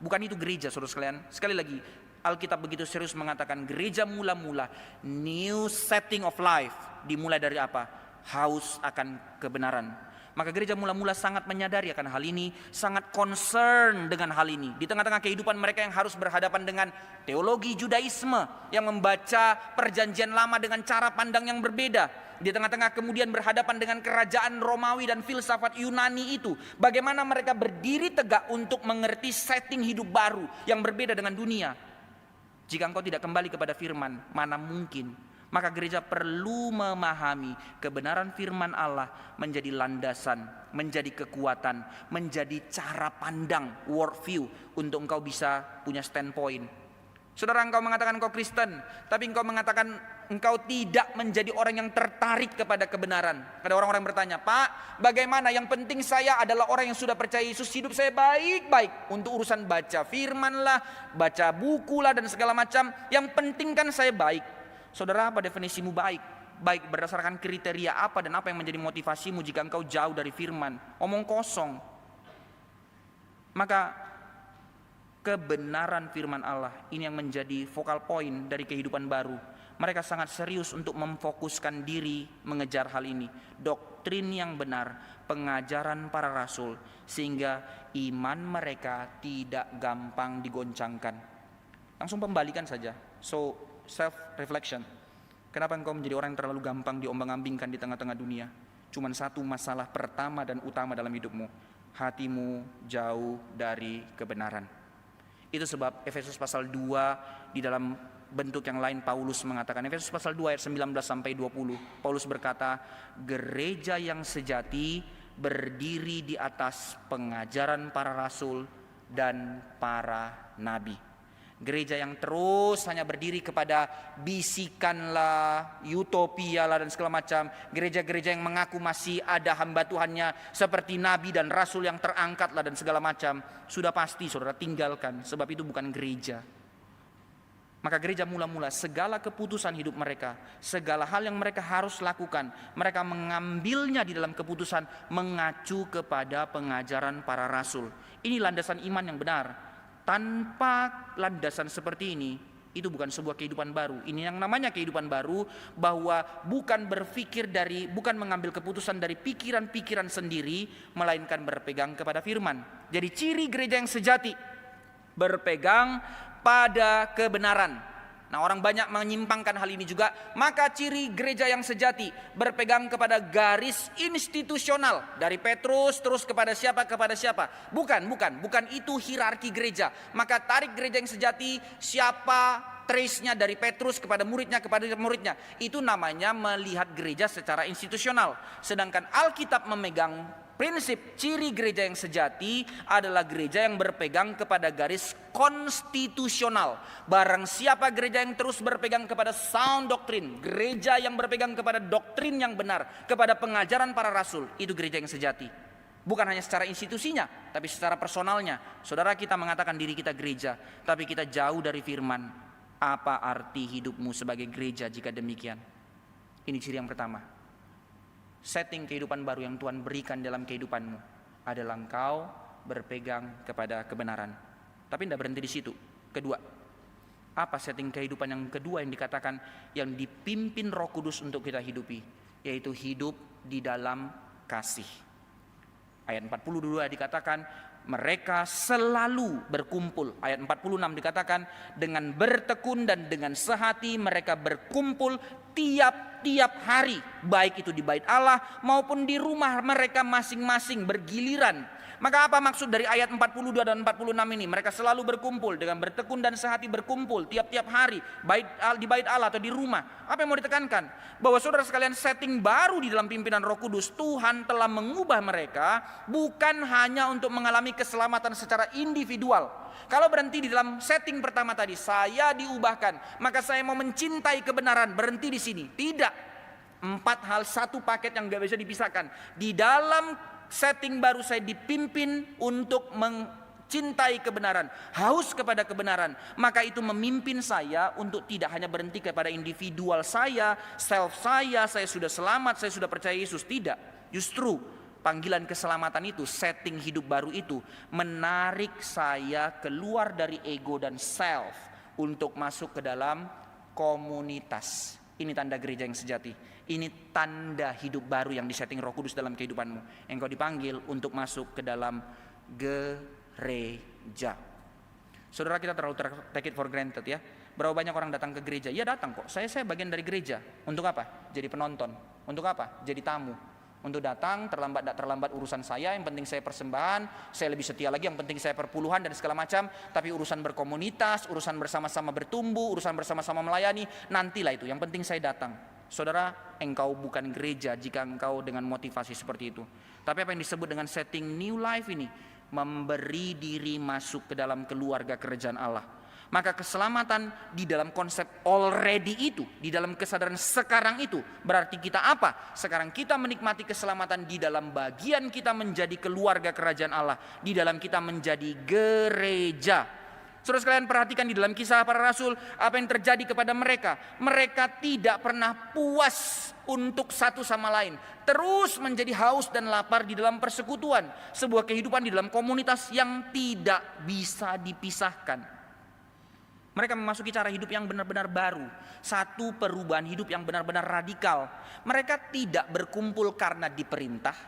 Bukan itu gereja, saudara sekalian. Sekali lagi, Alkitab begitu serius mengatakan gereja mula-mula, new setting of life. Dimulai dari apa? Haus akan kebenaran. Maka gereja mula-mula sangat menyadari akan hal ini, sangat concern dengan hal ini. Di tengah-tengah kehidupan mereka yang harus berhadapan dengan teologi Judaisme yang membaca perjanjian lama dengan cara pandang yang berbeda. Di tengah-tengah kemudian berhadapan dengan kerajaan Romawi dan filsafat Yunani itu. Bagaimana mereka berdiri tegak untuk mengerti setting hidup baru yang berbeda dengan dunia. Jika engkau tidak kembali kepada firman, mana mungkin? Maka gereja perlu memahami kebenaran firman Allah menjadi landasan, menjadi kekuatan, menjadi cara pandang, worldview untuk engkau bisa punya standpoint. Saudara, engkau mengatakan engkau Kristen, tapi engkau mengatakan engkau tidak menjadi orang yang tertarik kepada kebenaran. Ada orang-orang bertanya, Pak, bagaimana? Yang penting saya adalah orang yang sudah percaya Yesus, hidup saya baik-baik. Untuk urusan baca firman lah, baca buku lah dan segala macam, yang penting kan saya baik. Saudara, apa definisimu baik? Baik berdasarkan kriteria apa dan apa yang menjadi motivasimu jika engkau jauh dari firman? Omong kosong. Maka kebenaran firman Allah ini yang menjadi focal point dari kehidupan baru. Mereka sangat serius untuk memfokuskan diri mengejar hal ini. Doktrin yang benar, pengajaran para rasul, sehingga iman mereka tidak gampang digoncangkan. Langsung pembalikan saja. So self-reflection. Kenapa engkau menjadi orang yang terlalu gampang diombang-ambingkan di tengah-tengah dunia? Cuman satu masalah pertama dan utama dalam hidupmu. Hatimu jauh dari kebenaran. Itu sebab Efesus pasal 2 di dalam bentuk yang lain Paulus mengatakan. Efesus pasal 2 ayat 19 sampai 20. Paulus berkata, gereja yang sejati berdiri di atas pengajaran para rasul dan para nabi. Gereja yang terus hanya berdiri kepada bisikan lah, utopia lah dan segala macam. Gereja-gereja yang mengaku masih ada hamba Tuhannya seperti nabi dan rasul yang terangkat lah dan segala macam. Sudah pasti saudara tinggalkan, sebab itu bukan gereja. Maka gereja mula-mula segala keputusan hidup mereka, segala hal yang mereka harus lakukan, mereka mengambilnya di dalam keputusan mengacu kepada pengajaran para rasul. Ini landasan iman yang benar. Tanpa landasan seperti ini, itu bukan sebuah kehidupan baru. Ini yang namanya kehidupan baru, bahwa bukan bukan mengambil keputusan dari pikiran-pikiran sendiri, melainkan berpegang kepada firman. Jadi ciri gereja yang sejati, berpegang pada kebenaran. Nah, orang banyak menyimpangkan hal ini juga. Maka ciri gereja yang sejati berpegang kepada garis institusional. Dari Petrus terus kepada siapa. Bukan itu hierarki gereja. Maka tarik gereja yang sejati, siapa trace-nya dari Petrus kepada muridnya. Itu namanya melihat gereja secara institusional. Sedangkan Alkitab memegang prinsip ciri gereja yang sejati adalah gereja yang berpegang kepada garis konstitusional. Barang siapa gereja yang terus berpegang kepada sound doctrine, gereja yang berpegang kepada doktrin yang benar, kepada pengajaran para rasul, itu gereja yang sejati. Bukan hanya secara institusinya, tapi secara personalnya. Saudara, kita mengatakan diri kita gereja, tapi kita jauh dari firman. Apa arti hidupmu sebagai gereja jika demikian? Ini ciri yang pertama. Setting kehidupan baru yang Tuhan berikan dalam kehidupanmu adalah engkau berpegang kepada kebenaran. Tapi tidak berhenti di situ. Kedua, apa setting kehidupan yang kedua yang dikatakan yang dipimpin Roh Kudus untuk kita hidupi? Yaitu hidup di dalam kasih. Ayat 42 dikatakan mereka selalu berkumpul. Ayat 46 dikatakan dengan bertekun dan dengan sehati mereka berkumpul tiap-tiap hari, baik itu di bait Allah maupun di rumah mereka masing-masing bergiliran. Maka apa maksud dari ayat 42 dan 46 ini? Mereka selalu berkumpul dengan bertekun dan sehati berkumpul tiap-tiap hari, baik di bait Allah atau di rumah. Apa yang mau ditekankan? Bahwa saudara sekalian, setting baru di dalam pimpinan Roh Kudus, Tuhan telah mengubah mereka bukan hanya untuk mengalami keselamatan secara individual. Kalau berhenti di dalam setting pertama tadi, saya diubahkan, maka saya mau mencintai kebenaran, berhenti di sini. Tidak. 4 hal, satu paket yang gak bisa dipisahkan. Di dalam setting baru saya dipimpin untuk mencintai kebenaran, haus kepada kebenaran. Maka itu memimpin saya untuk tidak hanya berhenti kepada individual saya, self saya sudah selamat, saya sudah percaya Yesus. Tidak. Justru panggilan keselamatan itu, setting hidup baru itu menarik saya keluar dari ego dan self untuk masuk ke dalam komunitas. Ini tanda gereja yang sejati. Ini tanda hidup baru yang disetting Roh Kudus dalam kehidupanmu. Engkau dipanggil untuk masuk ke dalam gereja. Saudara, kita terlalu take it for granted ya. Berapa banyak orang datang ke gereja? Ya datang kok. Saya bagian dari gereja. Untuk apa? Jadi penonton. Untuk apa? Jadi tamu. Untuk datang, terlambat tak terlambat urusan saya. Yang penting saya persembahan. Saya lebih setia lagi. Yang penting saya perpuluhan dan segala macam. Tapi urusan berkomunitas, urusan bersama-sama bertumbuh, urusan bersama-sama melayani, nantilah itu. Yang penting saya datang. Saudara, engkau bukan gereja jika engkau dengan motivasi seperti itu. Tapi apa yang disebut dengan setting new life ini? Memberi diri masuk ke dalam keluarga kerajaan Allah. Maka keselamatan di dalam konsep already itu, di dalam kesadaran sekarang itu, berarti kita apa? Sekarang kita menikmati keselamatan di dalam bagian kita menjadi keluarga kerajaan Allah, di dalam kita menjadi gereja. Saudara sekalian, perhatikan di dalam Kisah Para Rasul apa yang terjadi kepada mereka. Mereka tidak pernah puas untuk satu sama lain, terus menjadi haus dan lapar di dalam persekutuan, sebuah kehidupan di dalam komunitas yang tidak bisa dipisahkan. Mereka memasuki cara hidup yang benar-benar baru, satu perubahan hidup yang benar-benar radikal. Mereka tidak berkumpul karena diperintah,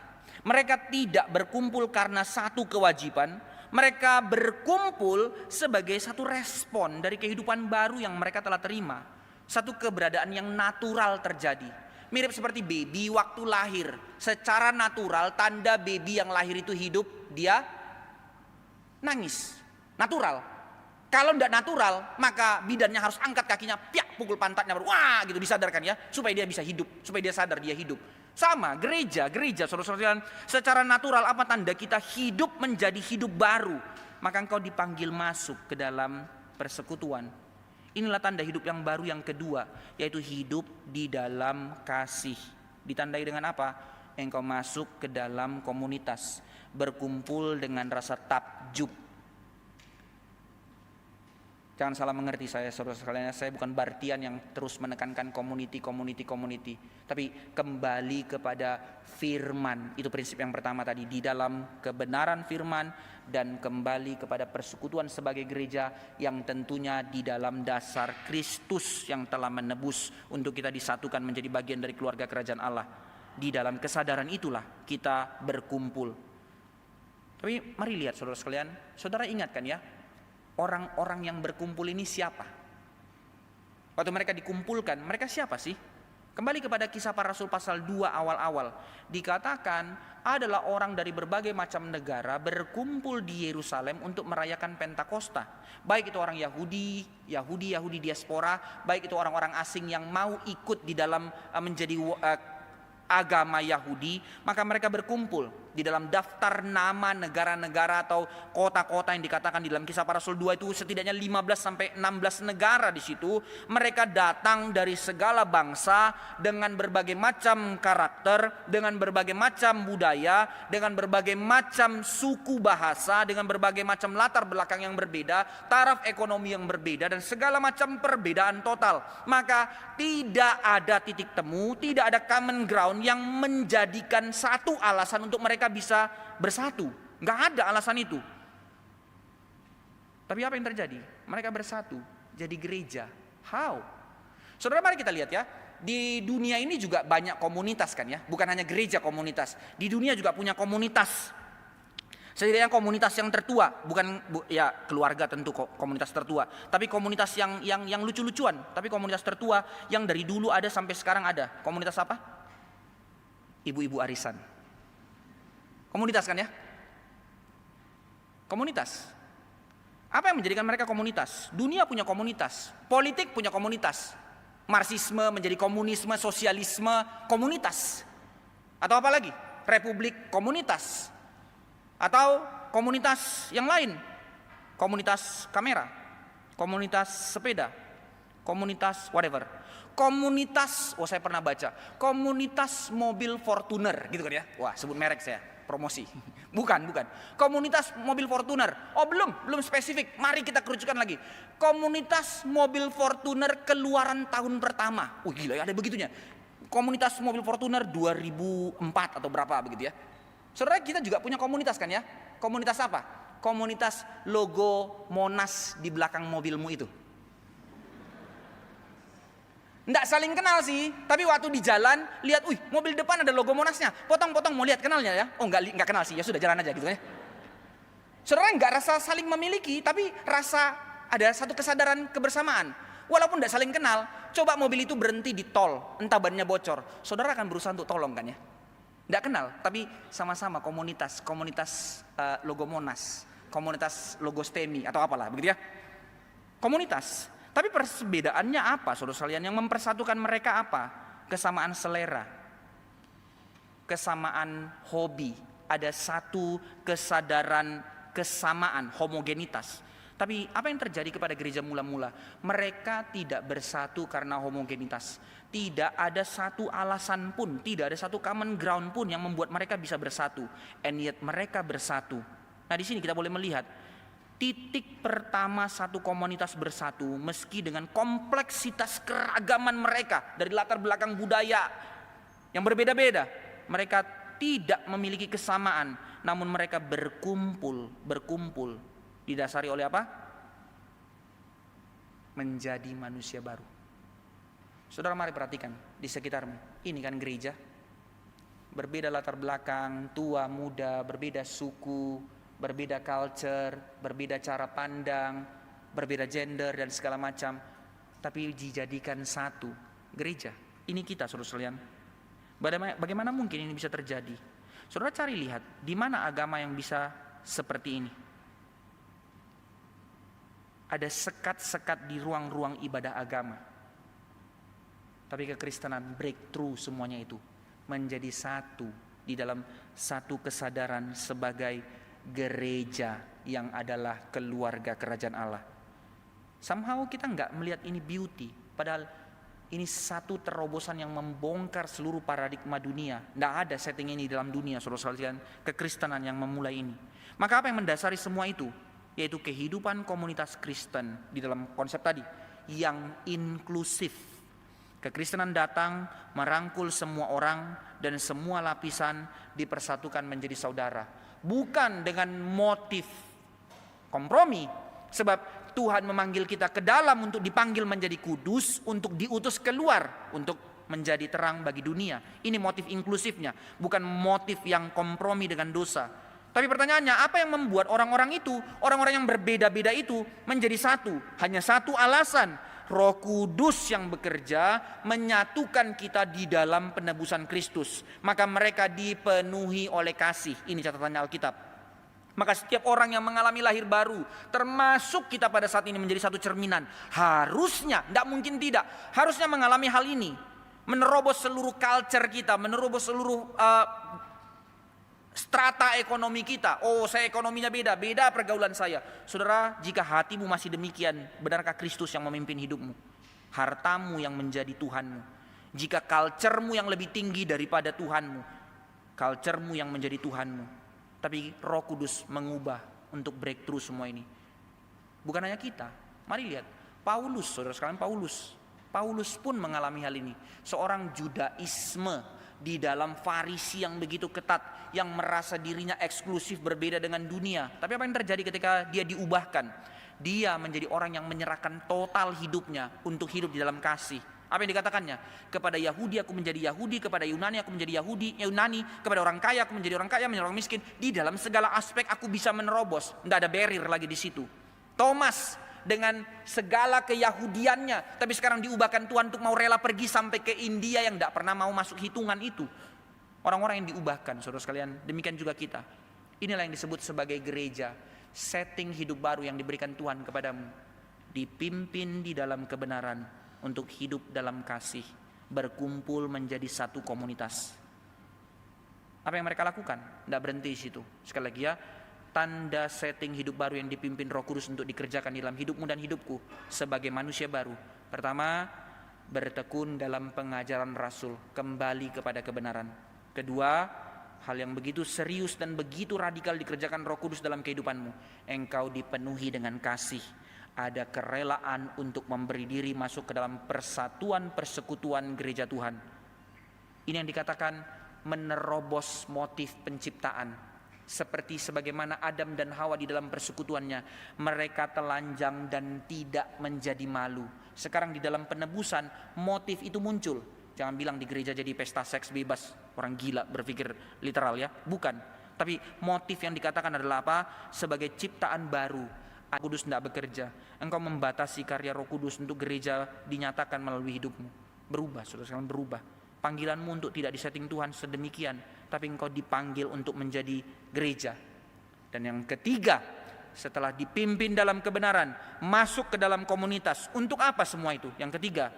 mereka tidak berkumpul karena satu kewajiban, mereka berkumpul sebagai satu respon dari kehidupan baru yang mereka telah terima. Satu keberadaan yang natural terjadi. Mirip seperti baby waktu lahir. Secara natural, tanda baby yang lahir itu hidup, dia nangis. Natural. Kalau tidak natural, maka bidannya harus angkat kakinya, piak, pukul pantatnya, baru wah gitu disadarkan ya, supaya dia bisa hidup, supaya dia sadar dia hidup. Sama gereja, saudara-saudara, secara natural apa tanda kita hidup menjadi hidup baru? Maka engkau dipanggil masuk ke dalam persekutuan. Inilah tanda hidup yang baru yang kedua, yaitu hidup di dalam kasih. Ditandai dengan apa? Engkau masuk ke dalam komunitas, berkumpul dengan rasa takjub. Jangan salah mengerti saya, saudara sekalian, saya bukan Bartian yang terus menekankan community. Tapi kembali kepada firman, itu prinsip yang pertama tadi, di dalam kebenaran firman, dan kembali kepada persekutuan sebagai gereja yang tentunya di dalam dasar Kristus yang telah menebus untuk kita disatukan menjadi bagian dari keluarga kerajaan Allah. Di dalam kesadaran itulah kita berkumpul. Tapi mari lihat saudara sekalian, saudara ingatkan ya, orang-orang yang berkumpul ini siapa? Waktu mereka dikumpulkan, mereka siapa sih? Kembali kepada Kisah Para Rasul pasal 2 awal-awal. Dikatakan adalah orang dari berbagai macam negara berkumpul di Yerusalem untuk merayakan Pentakosta. Baik itu orang Yahudi diaspora, baik itu orang-orang asing yang mau ikut di dalam menjadi agama Yahudi, maka mereka berkumpul di dalam daftar nama negara-negara atau kota-kota yang dikatakan di dalam Kisah Para Rasul 2 itu setidaknya 15 sampai 16 negara di situ. Mereka datang dari segala bangsa dengan berbagai macam karakter, dengan berbagai macam budaya, dengan berbagai macam suku bahasa, dengan berbagai macam latar belakang yang berbeda, taraf ekonomi yang berbeda, dan segala macam perbedaan total. Maka tidak ada titik temu, tidak ada common ground yang menjadikan satu alasan untuk mereka bisa bersatu. Nggak ada alasan itu. Tapi apa yang terjadi? Mereka bersatu jadi gereja. How? Saudara, mari kita lihat ya. Di dunia ini juga banyak komunitas kan ya. Bukan hanya gereja komunitas. Di dunia juga punya komunitas. Setidaknya komunitas yang tertua, bukan ya keluarga tentu komunitas tertua, tapi komunitas yang lucu-lucuan, tapi komunitas tertua yang dari dulu ada sampai sekarang ada. Komunitas apa? Ibu-ibu arisan. Komunitas kan ya? Komunitas. Apa yang menjadikan mereka komunitas? Dunia punya komunitas, politik punya komunitas. Marxisme menjadi komunisme, sosialisme, komunitas. Atau apa lagi? Republik, komunitas. Atau komunitas yang lain. Komunitas kamera, komunitas sepeda, komunitas whatever. Komunitas, saya pernah baca, komunitas mobil Fortuner gitu kan ya. Wah, sebut merek saya, promosi. Bukan. Komunitas mobil Fortuner. Oh, belum spesifik. Mari kita kerucutkan lagi. Komunitas mobil Fortuner keluaran tahun pertama. Gila ya, ada begitunya. Komunitas mobil Fortuner 2004 atau berapa begitu ya. Saudara, kita juga punya komunitas kan ya. Komunitas apa? Komunitas logo Monas di belakang mobilmu itu. Nggak saling kenal sih, tapi waktu di jalan lihat, mobil depan ada logo Monasnya, potong-potong mau lihat kenalnya ya. Oh nggak kenal sih, ya sudah jalan aja gitu ya. Saudara nggak rasa saling memiliki, tapi rasa ada satu kesadaran kebersamaan. Walaupun nggak saling kenal, coba mobil itu berhenti di tol, entah bannya bocor, saudara akan berusaha untuk tolong kan ya. Nggak kenal, tapi sama-sama komunitas logo Monas, komunitas logo STEMI atau apalah begitu ya. Komunitas. Tapi perbedaannya apa, saudara sekalian? Yang mempersatukan mereka apa? Kesamaan selera, kesamaan hobi, ada satu kesadaran kesamaan, homogenitas. Tapi apa yang terjadi kepada gereja mula-mula? Mereka tidak bersatu karena homogenitas. Tidak ada satu alasan pun, tidak ada satu common ground pun yang membuat mereka bisa bersatu. And yet mereka bersatu. Nah, di sini kita boleh melihat titik pertama satu komunitas bersatu, meski dengan kompleksitas keragaman mereka dari latar belakang budaya yang berbeda-beda, mereka tidak memiliki kesamaan, namun mereka berkumpul didasari oleh apa? Menjadi manusia baru. Saudara, mari perhatikan di sekitarmu. Ini kan gereja, berbeda latar belakang, tua, muda, berbeda suku, berbeda culture, berbeda cara pandang, berbeda gender dan segala macam, tapi dijadikan satu gereja. Ini kita, saudara sekalian. Bagaimana mungkin ini bisa terjadi? Saudara cari lihat di mana agama yang bisa seperti ini. Ada sekat-sekat di ruang-ruang ibadah agama. Tapi kekristenan breakthrough semuanya itu menjadi satu di dalam satu kesadaran sebagai gereja yang adalah keluarga kerajaan Allah. Somehow kita nggak melihat ini beauty, padahal ini satu terobosan yang membongkar seluruh paradigma dunia. Nggak ada setting ini dalam dunia, saudara sekalian. Kekristenan yang memulai ini. Maka apa yang mendasari semua itu? Yaitu kehidupan komunitas Kristen di dalam konsep tadi yang inklusif. Kekristenan datang merangkul semua orang dan semua lapisan dipersatukan menjadi saudara. Bukan dengan motif kompromi. Sebab Tuhan memanggil kita ke dalam untuk dipanggil menjadi kudus, untuk diutus keluar untuk menjadi terang bagi dunia. Ini motif inklusifnya, bukan motif yang kompromi dengan dosa. Tapi pertanyaannya, apa yang membuat orang-orang itu, orang-orang yang berbeda-beda itu menjadi satu? Hanya satu alasan, Roh Kudus yang bekerja menyatukan kita di dalam penebusan Kristus. Maka mereka dipenuhi oleh kasih. Ini catatannya Alkitab. Maka setiap orang yang mengalami lahir baru, termasuk kita pada saat ini menjadi satu cerminan, harusnya, tidak mungkin tidak, harusnya mengalami hal ini. Menerobos seluruh culture kita, menerobos seluruh strata ekonomi kita. Oh, saya ekonominya beda pergaulan saya. Saudara, jika hatimu masih demikian, benarkah Kristus yang memimpin hidupmu? Hartamu yang menjadi Tuhanmu. Jika culturemu yang lebih tinggi daripada Tuhanmu, culturemu yang menjadi Tuhanmu. Tapi Roh Kudus mengubah untuk breakthrough semua ini. Bukan hanya kita. Mari lihat, Paulus, saudara sekalian, Paulus pun mengalami hal ini. Seorang Judaisme di dalam Farisi yang begitu ketat, yang merasa dirinya eksklusif berbeda dengan dunia. Tapi apa yang terjadi ketika dia diubahkan? Dia menjadi orang yang menyerahkan total hidupnya untuk hidup di dalam kasih. Apa yang dikatakannya? Kepada Yahudi aku menjadi Yahudi, kepada Yunani aku menjadi Yunani, kepada orang kaya aku menjadi orang kaya, menjadi orang miskin. Di dalam segala aspek aku bisa menerobos. Tidak ada barrier lagi di situ. Thomas dengan segala keyahudiannya, tapi sekarang diubahkan Tuhan untuk mau rela pergi sampai ke India yang tidak pernah mau masuk hitungan itu. Orang-orang yang diubahkan, saudara sekalian. Demikian juga kita. Inilah yang disebut sebagai gereja. Setting hidup baru yang diberikan Tuhan kepadamu. Dipimpin di dalam kebenaran untuk hidup dalam kasih. Berkumpul menjadi satu komunitas. Apa yang mereka lakukan? Tidak berhenti di situ. Sekali lagi ya. Tanda setting hidup baru yang dipimpin Roh Kudus untuk dikerjakan di dalam hidupmu dan hidupku sebagai manusia baru. Pertama, bertekun dalam pengajaran Rasul, kembali kepada kebenaran. Kedua, hal yang begitu serius dan begitu radikal dikerjakan Roh Kudus dalam kehidupanmu. Engkau dipenuhi dengan kasih. Ada kerelaan untuk memberi diri masuk ke dalam persatuan persekutuan gereja Tuhan. Ini yang dikatakan menerobos motif penciptaan. Seperti sebagaimana Adam dan Hawa di dalam persekutuannya, mereka telanjang dan tidak menjadi malu. Sekarang di dalam penebusan, motif itu muncul. Jangan bilang di gereja jadi pesta seks bebas, orang gila berpikir literal ya, bukan. Tapi motif yang dikatakan adalah apa? Sebagai ciptaan baru. Roh Kudus tidak bekerja. Engkau membatasi karya Roh Kudus untuk gereja dinyatakan melalui hidupmu. Berubah, saudara sekalian, berubah. Panggilanmu untuk tidak disetting Tuhan sedemikian, tapi engkau dipanggil untuk menjadi gereja. Dan yang ketiga, setelah dipimpin dalam kebenaran, masuk ke dalam komunitas. Untuk apa semua itu? Yang ketiga,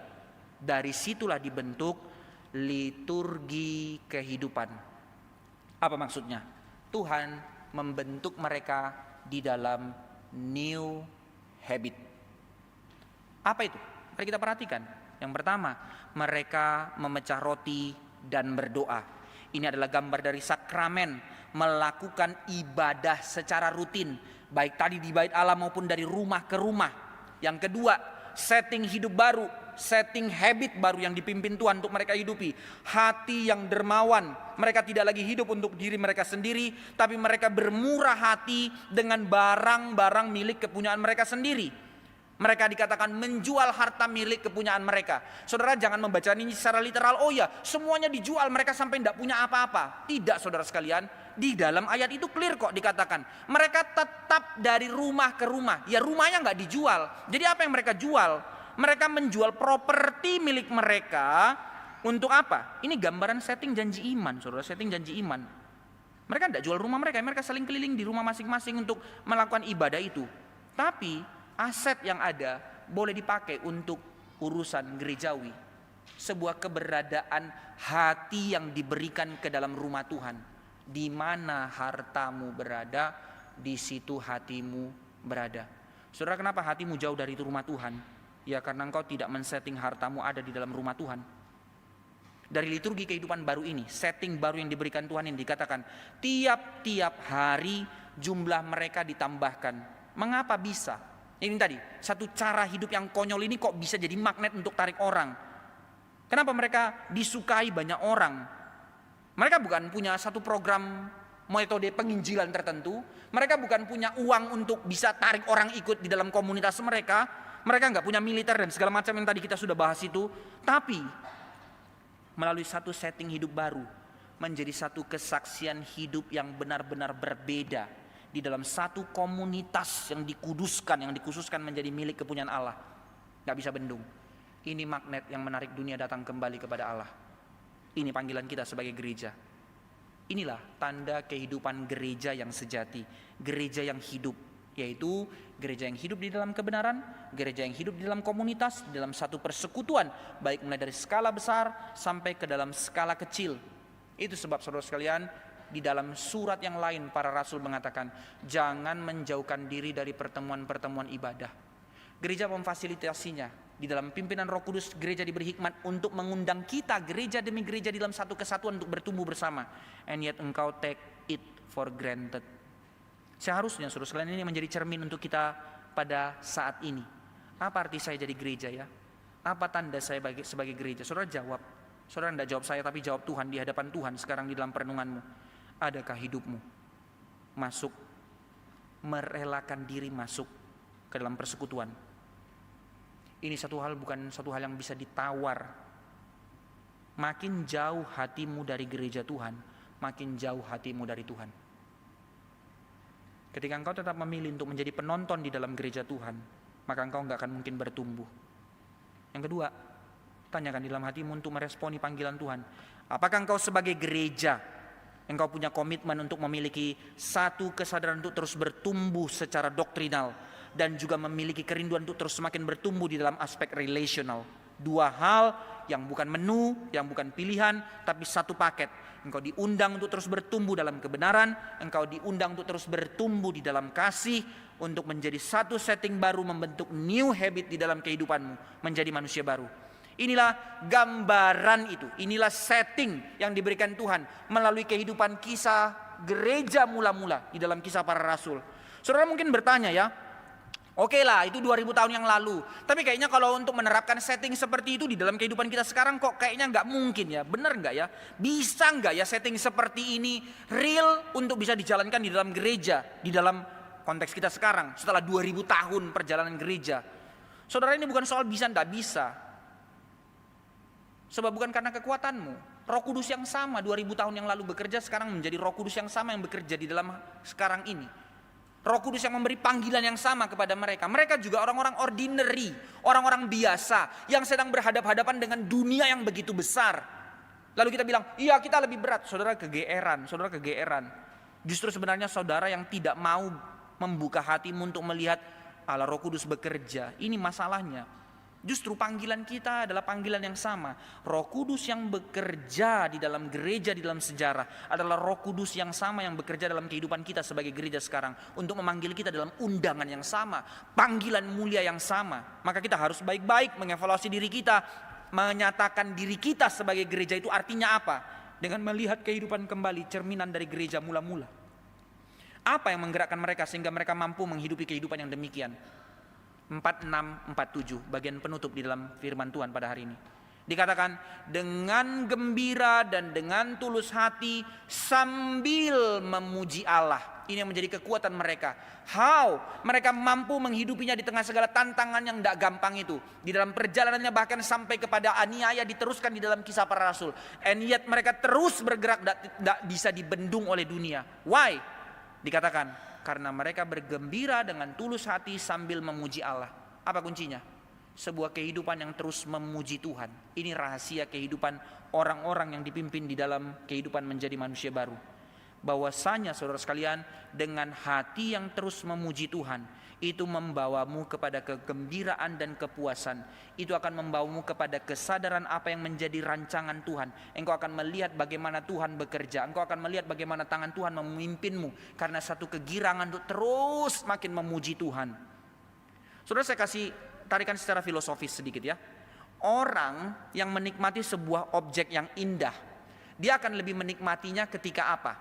dari situlah dibentuk liturgi kehidupan. Apa maksudnya? Tuhan membentuk mereka di dalam new habit. Apa itu? Mari kita perhatikan. Yang pertama, mereka memecah roti dan berdoa. Ini adalah gambar dari sakramen, melakukan ibadah secara rutin, baik tadi di bait Allah maupun dari rumah ke rumah. Yang kedua, setting hidup baru, setting habit baru yang dipimpin Tuhan untuk mereka hidupi. Hati yang dermawan, mereka tidak lagi hidup untuk diri mereka sendiri, tapi mereka bermurah hati dengan barang-barang milik kepunyaan mereka sendiri. Mereka dikatakan menjual harta milik kepunyaan mereka. Saudara jangan membaca ini secara literal, oh ya semuanya dijual, mereka sampai tidak punya apa-apa. Tidak, saudara sekalian, di dalam ayat itu clear kok dikatakan mereka tetap dari rumah ke rumah. Ya rumahnya nggak dijual. Jadi apa yang mereka jual? Mereka menjual properti milik mereka. Untuk apa? Ini gambaran setting janji iman, saudara, setting janji iman. Mereka tidak jual rumah mereka saling keliling di rumah masing-masing untuk melakukan ibadah itu. Tapi aset yang ada boleh dipakai untuk urusan gerejawi. Sebuah keberadaan hati yang diberikan ke dalam rumah Tuhan. Di mana hartamu berada, di situ hatimu berada. Saudara, kenapa hatimu jauh dari rumah Tuhan? Ya karena engkau tidak men-setting hartamu ada di dalam rumah Tuhan. Dari liturgi kehidupan baru ini, setting baru yang diberikan Tuhan yang dikatakan tiap-tiap hari jumlah mereka ditambahkan. Mengapa bisa? Ini tadi, satu cara hidup yang konyol ini kok bisa jadi magnet untuk tarik orang. Kenapa mereka disukai banyak orang? Mereka bukan punya satu program metode penginjilan tertentu. Mereka bukan punya uang untuk bisa tarik orang ikut di dalam komunitas mereka. Mereka nggak punya militer dan segala macam yang tadi kita sudah bahas itu. Tapi melalui satu setting hidup baru, menjadi satu kesaksian hidup yang benar-benar berbeda. Di dalam satu komunitas yang dikuduskan, yang dikhususkan menjadi milik kepunyaan Allah. Gak bisa bendung. Ini magnet yang menarik dunia datang kembali kepada Allah. Ini panggilan kita sebagai gereja. Inilah tanda kehidupan gereja yang sejati. Gereja yang hidup. Yaitu gereja yang hidup di dalam kebenaran, gereja yang hidup di dalam komunitas, di dalam satu persekutuan. Baik mulai dari skala besar sampai ke dalam skala kecil. Itu sebab saudara sekalian, di dalam surat yang lain para rasul mengatakan jangan menjauhkan diri dari pertemuan-pertemuan ibadah. Gereja memfasilitasinya. Di dalam pimpinan Roh Kudus gereja diberi hikmat untuk mengundang kita gereja demi gereja di dalam satu kesatuan untuk bertumbuh bersama. And yet engkau take it for granted. Seharusnya saudara sekalian ini menjadi cermin untuk kita pada saat ini. Apa arti saya jadi gereja ya? Apa tanda saya sebagai gereja? Saudara jawab. Saudara tidak jawab saya tapi jawab Tuhan di hadapan Tuhan sekarang di dalam perenunganmu. Adakah hidupmu masuk, merelakan diri masuk ke dalam persekutuan? Ini bukan satu hal yang bisa ditawar. Makin jauh hatimu dari gereja Tuhan, makin jauh hatimu dari Tuhan. Ketika engkau tetap memilih untuk menjadi penonton di dalam gereja Tuhan, maka engkau nggak akan mungkin bertumbuh. Yang kedua, tanyakan di dalam hatimu untuk meresponi panggilan Tuhan. Apakah engkau sebagai gereja engkau punya komitmen untuk memiliki satu kesadaran untuk terus bertumbuh secara doktrinal dan juga memiliki kerinduan untuk terus semakin bertumbuh di dalam aspek relational. Dua hal yang bukan menu, yang bukan pilihan, tapi satu paket. Engkau diundang untuk terus bertumbuh dalam kebenaran, engkau diundang untuk terus bertumbuh di dalam kasih, untuk menjadi satu setting baru, membentuk new habit di dalam kehidupanmu, menjadi manusia baru. Inilah gambaran itu, inilah setting yang diberikan Tuhan melalui kehidupan kisah gereja mula-mula di dalam kisah para rasul. Saudara mungkin bertanya ya, oke lah itu 2000 tahun yang lalu. Tapi kayaknya kalau untuk menerapkan setting seperti itu di dalam kehidupan kita sekarang kok kayaknya nggak mungkin ya. Benar nggak ya? Bisa nggak ya setting seperti ini real untuk bisa dijalankan di dalam gereja, di dalam konteks kita sekarang setelah 2000 tahun perjalanan gereja? Saudara, ini bukan soal bisa tidak bisa. Sebab bukan karena kekuatanmu. Roh Kudus yang sama 2000 tahun yang lalu bekerja, sekarang menjadi Roh Kudus yang sama yang bekerja di dalam sekarang ini. Roh Kudus yang memberi panggilan yang sama kepada mereka. Mereka juga orang-orang ordinary, orang-orang biasa yang sedang berhadapan-hadapan dengan dunia yang begitu besar. Lalu kita bilang, iya kita lebih berat. Saudara kegeeran, saudara kegeeran. Justru sebenarnya saudara yang tidak mau membuka hatimu untuk melihat Allah Roh Kudus bekerja. Ini masalahnya. Justru panggilan kita adalah panggilan yang sama. Roh Kudus yang bekerja di dalam gereja, di dalam sejarah adalah Roh Kudus yang sama yang bekerja dalam kehidupan kita sebagai gereja sekarang. Untuk memanggil kita dalam undangan yang sama, panggilan mulia yang sama. Maka kita harus baik-baik mengevaluasi diri kita. Menyatakan diri kita sebagai gereja itu artinya apa? Dengan melihat kehidupan kembali, cerminan dari gereja mula-mula. Apa yang menggerakkan mereka sehingga mereka mampu menghidupi kehidupan yang demikian? 46-47 bagian penutup di dalam firman Tuhan pada hari ini. Dikatakan dengan gembira dan dengan tulus hati sambil memuji Allah. Ini yang menjadi kekuatan mereka. How mereka mampu menghidupinya di tengah segala tantangan yang tidak gampang itu. Di dalam perjalanannya bahkan sampai kepada aniaya diteruskan di dalam Kisah Para Rasul. And yet mereka terus bergerak, tidak bisa dibendung oleh dunia. Why? Dikatakan karena mereka bergembira dengan tulus hati sambil memuji Allah. Apa kuncinya? Sebuah kehidupan yang terus memuji Tuhan. Ini rahasia kehidupan orang-orang yang dipimpin di dalam kehidupan menjadi manusia baru. Bahwasanya saudara sekalian, dengan hati yang terus memuji Tuhan, itu membawamu kepada kegembiraan dan kepuasan. Itu akan membawamu kepada kesadaran apa yang menjadi rancangan Tuhan. Engkau akan melihat bagaimana Tuhan bekerja. Engkau akan melihat bagaimana tangan Tuhan memimpinmu. Karena satu kegirangan untuk terus makin memuji Tuhan. Saudara, saya kasih tarikan secara filosofis sedikit ya. Orang yang menikmati sebuah objek yang indah, dia akan lebih menikmatinya ketika apa?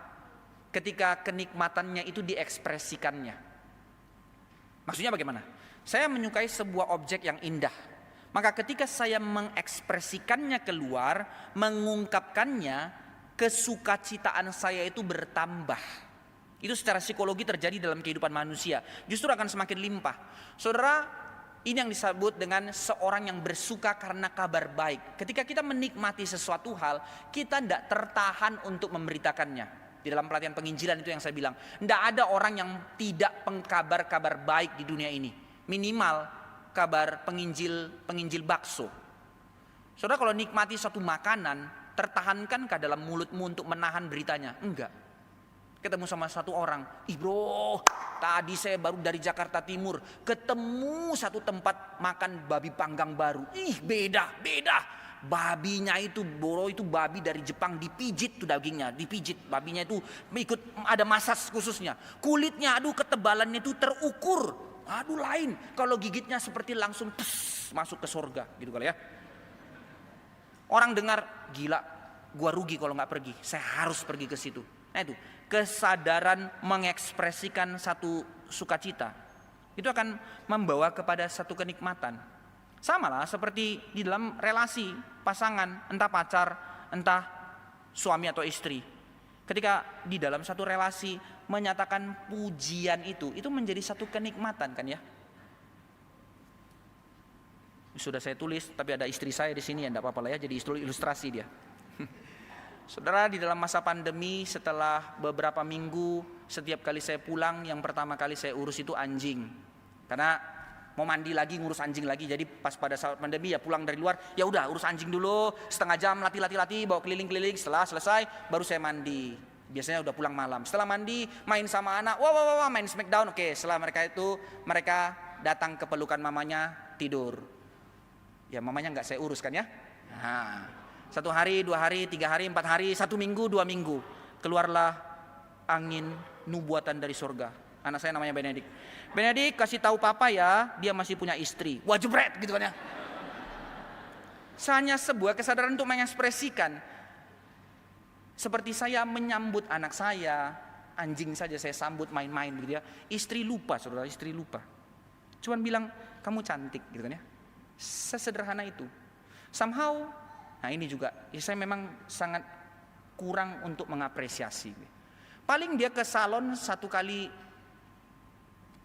Ketika kenikmatannya itu diekspresikannya. Maksudnya bagaimana? Saya menyukai sebuah objek yang indah. Maka ketika saya mengekspresikannya keluar, mengungkapkannya, kesukacitaan saya itu bertambah. Itu secara psikologi terjadi dalam kehidupan manusia. Justru akan semakin limpah. Saudara, ini yang disebut dengan seorang yang bersuka karena kabar baik. Ketika kita menikmati sesuatu hal, kita tidak tertahan untuk memberitakannya. Di dalam pelatihan penginjilan itu yang saya bilang, tidak ada orang yang tidak pengkabar-kabar baik di dunia ini. Minimal kabar penginjil bakso. Saudara, kalau nikmati suatu makanan, tertahankah dalam mulutmu untuk menahan beritanya? Enggak. Ketemu sama satu orang, bro, tadi saya baru dari Jakarta Timur, ketemu satu tempat makan babi panggang baru. Beda. Babinya itu, boro itu babi dari Jepang, dipijit tuh dagingnya, dipijit. Babinya itu ikut ada masas khususnya. Kulitnya ketebalannya itu terukur. Lain. Kalau gigitnya seperti langsung masuk ke surga gitu kali ya. Orang dengar, gila, gua rugi kalau nggak pergi. Saya harus pergi ke situ. Nah itu, kesadaran mengekspresikan satu sukacita. Itu akan membawa kepada satu kenikmatan. Sama lah seperti di dalam relasi pasangan, entah pacar, entah suami atau istri. Ketika di dalam satu relasi menyatakan pujian itu menjadi satu kenikmatan kan ya. Sudah saya tulis, tapi ada istri saya di sini ya, enggak apa-apa lah ya, jadi ilustrasi dia. Saudara, di dalam masa pandemi setelah beberapa minggu, setiap kali saya pulang, yang pertama kali saya urus itu anjing. Karena mau mandi lagi, ngurus anjing lagi. Jadi pas pada saat pandemi ya pulang dari luar, ya udah urus anjing dulu, setengah jam latih, bawa keliling-keliling. Setelah selesai baru saya mandi. Biasanya udah pulang malam. Setelah mandi main sama anak, wah main Smackdown. Oke, setelah mereka datang ke pelukan mamanya, tidur. Ya mamanya nggak saya urus kan ya. Nah, 1 hari, 2 hari, 3 hari, 4 hari, 1 minggu, 2 minggu, keluarlah angin nubuatan dari surga. Anak saya namanya Benedik, kasih tahu papa ya, dia masih punya istri. Wah, jebret gitu kan ya. Hanya sebuah kesadaran untuk mengekspresikan. Seperti saya menyambut anak saya, anjing saja saya sambut main-main gitu ya. Istri lupa, saudara, istri lupa. Cuman bilang, kamu cantik gitu kan ya. Sesederhana itu. Somehow, nah ini juga, ya saya memang sangat kurang untuk mengapresiasi. Paling dia ke salon 1 kali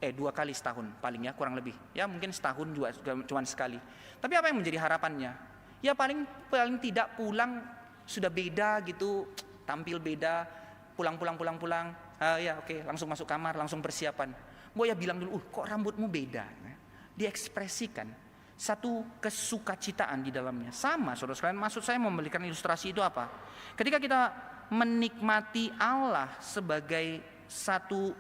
2 kali setahun paling ya, kurang lebih. Ya mungkin setahun juga cuma sekali. Tapi apa yang menjadi harapannya? Ya paling tidak pulang sudah beda gitu, tampil beda, pulang. Ya oke, langsung masuk kamar, langsung persiapan. Boya bilang dulu, kok rambutmu beda? Diekspresikan satu kesukacitaan di dalamnya. Sama saudara sekalian, maksud saya memberikan ilustrasi itu apa? Ketika kita menikmati Allah sebagai satu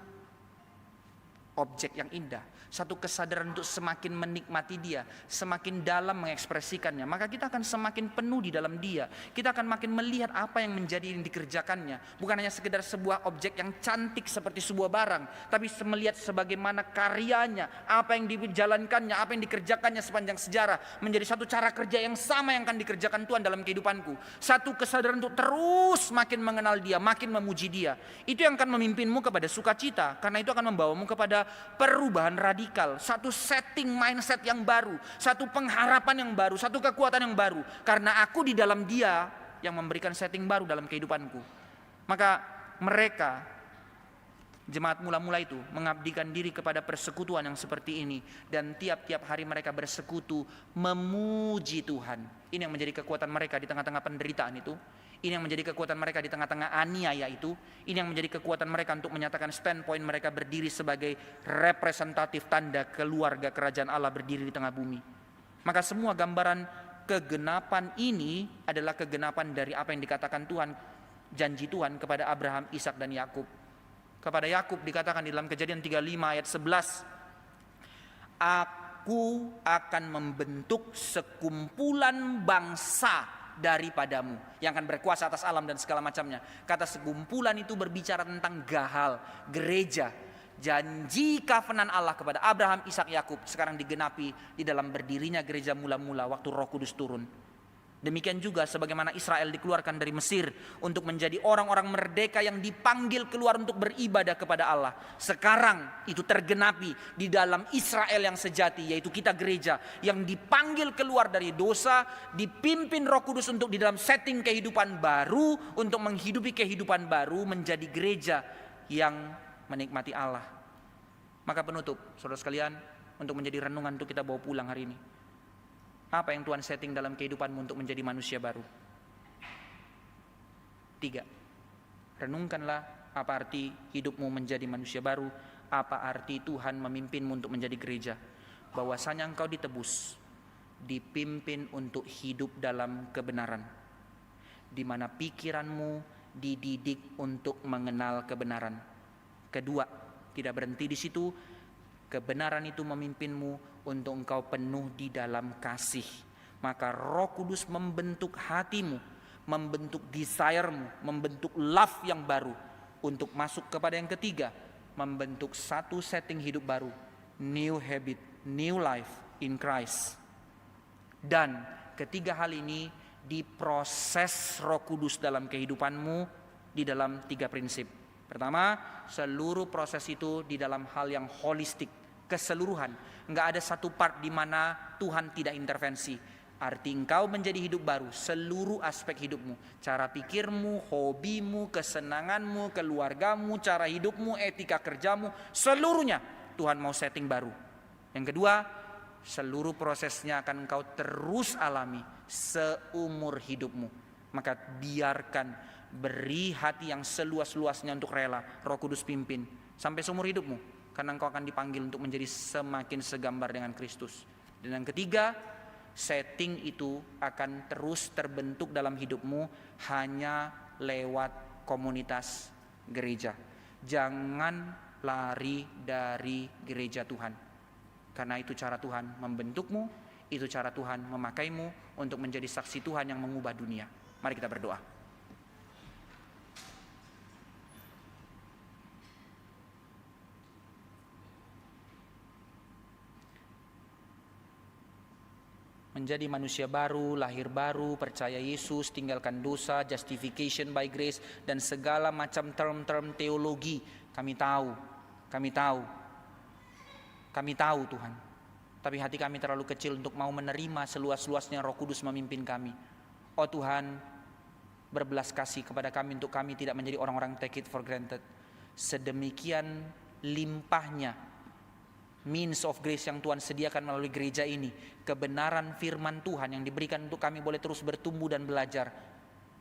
objek yang indah, satu kesadaran untuk semakin menikmati Dia, semakin dalam mengekspresikannya, maka kita akan semakin penuh di dalam Dia. Kita akan makin melihat apa yang menjadi yang dikerjakannya, bukan hanya sekedar sebuah objek yang cantik seperti sebuah barang, tapi melihat sebagaimana karyanya, apa yang dijalankannya, apa yang dikerjakannya sepanjang sejarah, menjadi satu cara kerja yang sama yang akan dikerjakan Tuhan dalam kehidupanku. Satu kesadaran untuk terus makin mengenal Dia, makin memuji Dia. Itu yang akan memimpinmu kepada sukacita, karena itu akan membawamu kepada perubahan radikal, satu setting mindset yang baru, satu pengharapan yang baru, satu kekuatan yang baru. Karena aku di dalam Dia yang memberikan setting baru dalam kehidupanku. Maka mereka, jemaat mula-mula itu, mengabdikan diri kepada persekutuan yang seperti ini. Dan tiap-tiap hari mereka bersekutu memuji Tuhan. Ini yang menjadi kekuatan mereka di tengah-tengah penderitaan itu. Ini yang menjadi kekuatan mereka di tengah-tengah aniaya itu. Ini yang menjadi kekuatan mereka untuk menyatakan standpoint mereka berdiri sebagai representatif tanda keluarga kerajaan Allah berdiri di tengah bumi. Maka semua gambaran kegenapan ini adalah kegenapan dari apa yang dikatakan Tuhan, janji Tuhan kepada Abraham, Ishak dan Yakub. Kepada Yakub dikatakan di dalam Kejadian 35 ayat 11, Aku akan membentuk sekumpulan bangsa daripadamu yang akan berkuasa atas alam dan segala macamnya. Kata sekumpulan itu berbicara tentang Gahal, gereja. Janji covenant Allah kepada Abraham, Ishak, Yakub sekarang digenapi di dalam berdirinya gereja mula-mula waktu Roh Kudus turun. Demikian juga sebagaimana Israel dikeluarkan dari Mesir untuk menjadi orang-orang merdeka yang dipanggil keluar untuk beribadah kepada Allah. Sekarang itu tergenapi di dalam Israel yang sejati, yaitu kita gereja yang dipanggil keluar dari dosa, dipimpin Roh Kudus untuk di dalam setting kehidupan baru, untuk menghidupi kehidupan baru, menjadi gereja yang menikmati Allah. Maka penutup, saudara sekalian, untuk menjadi renungan untuk kita bawa pulang hari ini. Apa yang Tuhan setting dalam kehidupanmu untuk menjadi manusia baru? 3. Renungkanlah apa arti hidupmu menjadi manusia baru. Apa arti Tuhan memimpinmu untuk menjadi gereja. Bahwasanya engkau ditebus, dipimpin untuk hidup dalam kebenaran, di mana pikiranmu dididik untuk mengenal kebenaran. Kedua, tidak berhenti di situ. Kebenaran itu memimpinmu untuk engkau penuh di dalam kasih. Maka Roh Kudus membentuk hatimu, membentuk desire-mu, membentuk love yang baru untuk masuk kepada yang ketiga, membentuk satu setting hidup baru, new habit, new life in Christ. Dan ketiga hal ini diproses Roh Kudus dalam kehidupanmu di dalam 3 prinsip. Pertama, seluruh proses itu di dalam hal yang holistik, keseluruhan. Enggak ada satu part di mana Tuhan tidak intervensi. Arti engkau menjadi hidup baru, seluruh aspek hidupmu, cara pikirmu, hobimu, kesenanganmu, keluargamu, cara hidupmu, etika kerjamu, seluruhnya Tuhan mau setting baru. Yang kedua, seluruh prosesnya akan engkau terus alami seumur hidupmu. Maka biarkan, beri hati yang seluas-luasnya untuk rela Roh Kudus pimpin sampai seumur hidupmu. Karena engkau akan dipanggil untuk menjadi semakin segambar dengan Kristus. Dan yang ketiga, setting itu akan terus terbentuk dalam hidupmu hanya lewat komunitas gereja. Jangan lari dari gereja Tuhan. Karena itu cara Tuhan membentukmu, itu cara Tuhan memakaimu untuk menjadi saksi Tuhan yang mengubah dunia. Mari kita berdoa. Menjadi manusia baru, lahir baru, percaya Yesus, tinggalkan dosa, justification by grace, dan segala macam term-term teologi. Kami tahu Tuhan. Tapi hati kami terlalu kecil untuk mau menerima seluas-luasnya Roh Kudus memimpin kami. Oh Tuhan, berbelas kasih kepada kami untuk kami tidak menjadi orang-orang take it for granted. Sedemikian limpahnya means of grace yang Tuhan sediakan melalui gereja ini, kebenaran firman Tuhan yang diberikan untuk kami boleh terus bertumbuh dan belajar,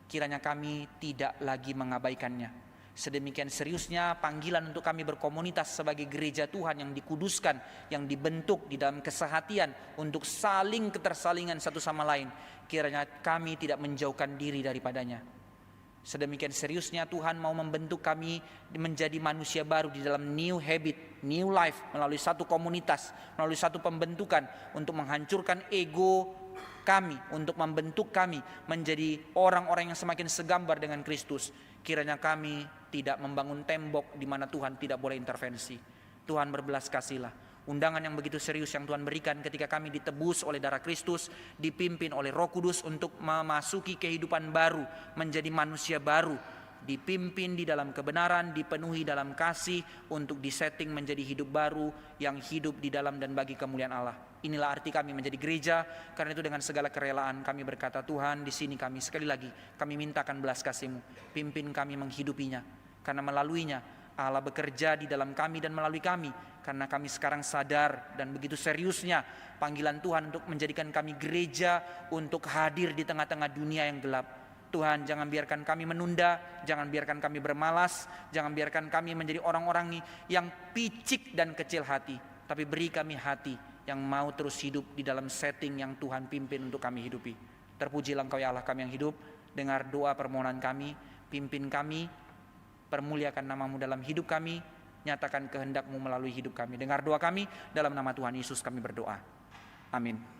kiranya kami tidak lagi mengabaikannya. Sedemikian seriusnya panggilan untuk kami berkomunitas sebagai gereja Tuhan yang dikuduskan, yang dibentuk di dalam kesehatian untuk saling ketersalingan satu sama lain. Kiranya kami tidak menjauhkan diri daripadanya. Sedemikian seriusnya Tuhan mau membentuk kami menjadi manusia baru di dalam new habit, new life, melalui satu komunitas, melalui satu pembentukan untuk menghancurkan ego kami, untuk membentuk kami menjadi orang-orang yang semakin segambar dengan Kristus. Kiranya kami tidak membangun tembok di mana Tuhan tidak boleh intervensi. Tuhan berbelas kasihilah. Undangan yang begitu serius yang Tuhan berikan ketika kami ditebus oleh darah Kristus, dipimpin oleh Roh Kudus untuk memasuki kehidupan baru, menjadi manusia baru, dipimpin di dalam kebenaran, dipenuhi dalam kasih, untuk disetting menjadi hidup baru yang hidup di dalam dan bagi kemuliaan Allah. Inilah arti kami menjadi gereja. Karena itu dengan segala kerelaan kami berkata, Tuhan, di sini kami sekali lagi kami mintakan belas kasih-Mu, pimpin kami menghidupinya, karena melaluinya Allah bekerja di dalam kami dan melalui kami. Karena kami sekarang sadar dan begitu seriusnya panggilan Tuhan untuk menjadikan kami gereja untuk hadir di tengah-tengah dunia yang gelap. Tuhan, jangan biarkan kami menunda, jangan biarkan kami bermalas, jangan biarkan kami menjadi orang-orang yang picik dan kecil hati, tapi beri kami hati yang mau terus hidup di dalam setting yang Tuhan pimpin untuk kami hidupi. Terpujilah Engkau ya Allah kami yang hidup. Dengar doa permohonan kami, pimpin kami, permuliakan nama-Mu dalam hidup kami, nyatakan kehendak-Mu melalui hidup kami. Dengar doa kami, dalam nama Tuhan Yesus kami berdoa. Amin.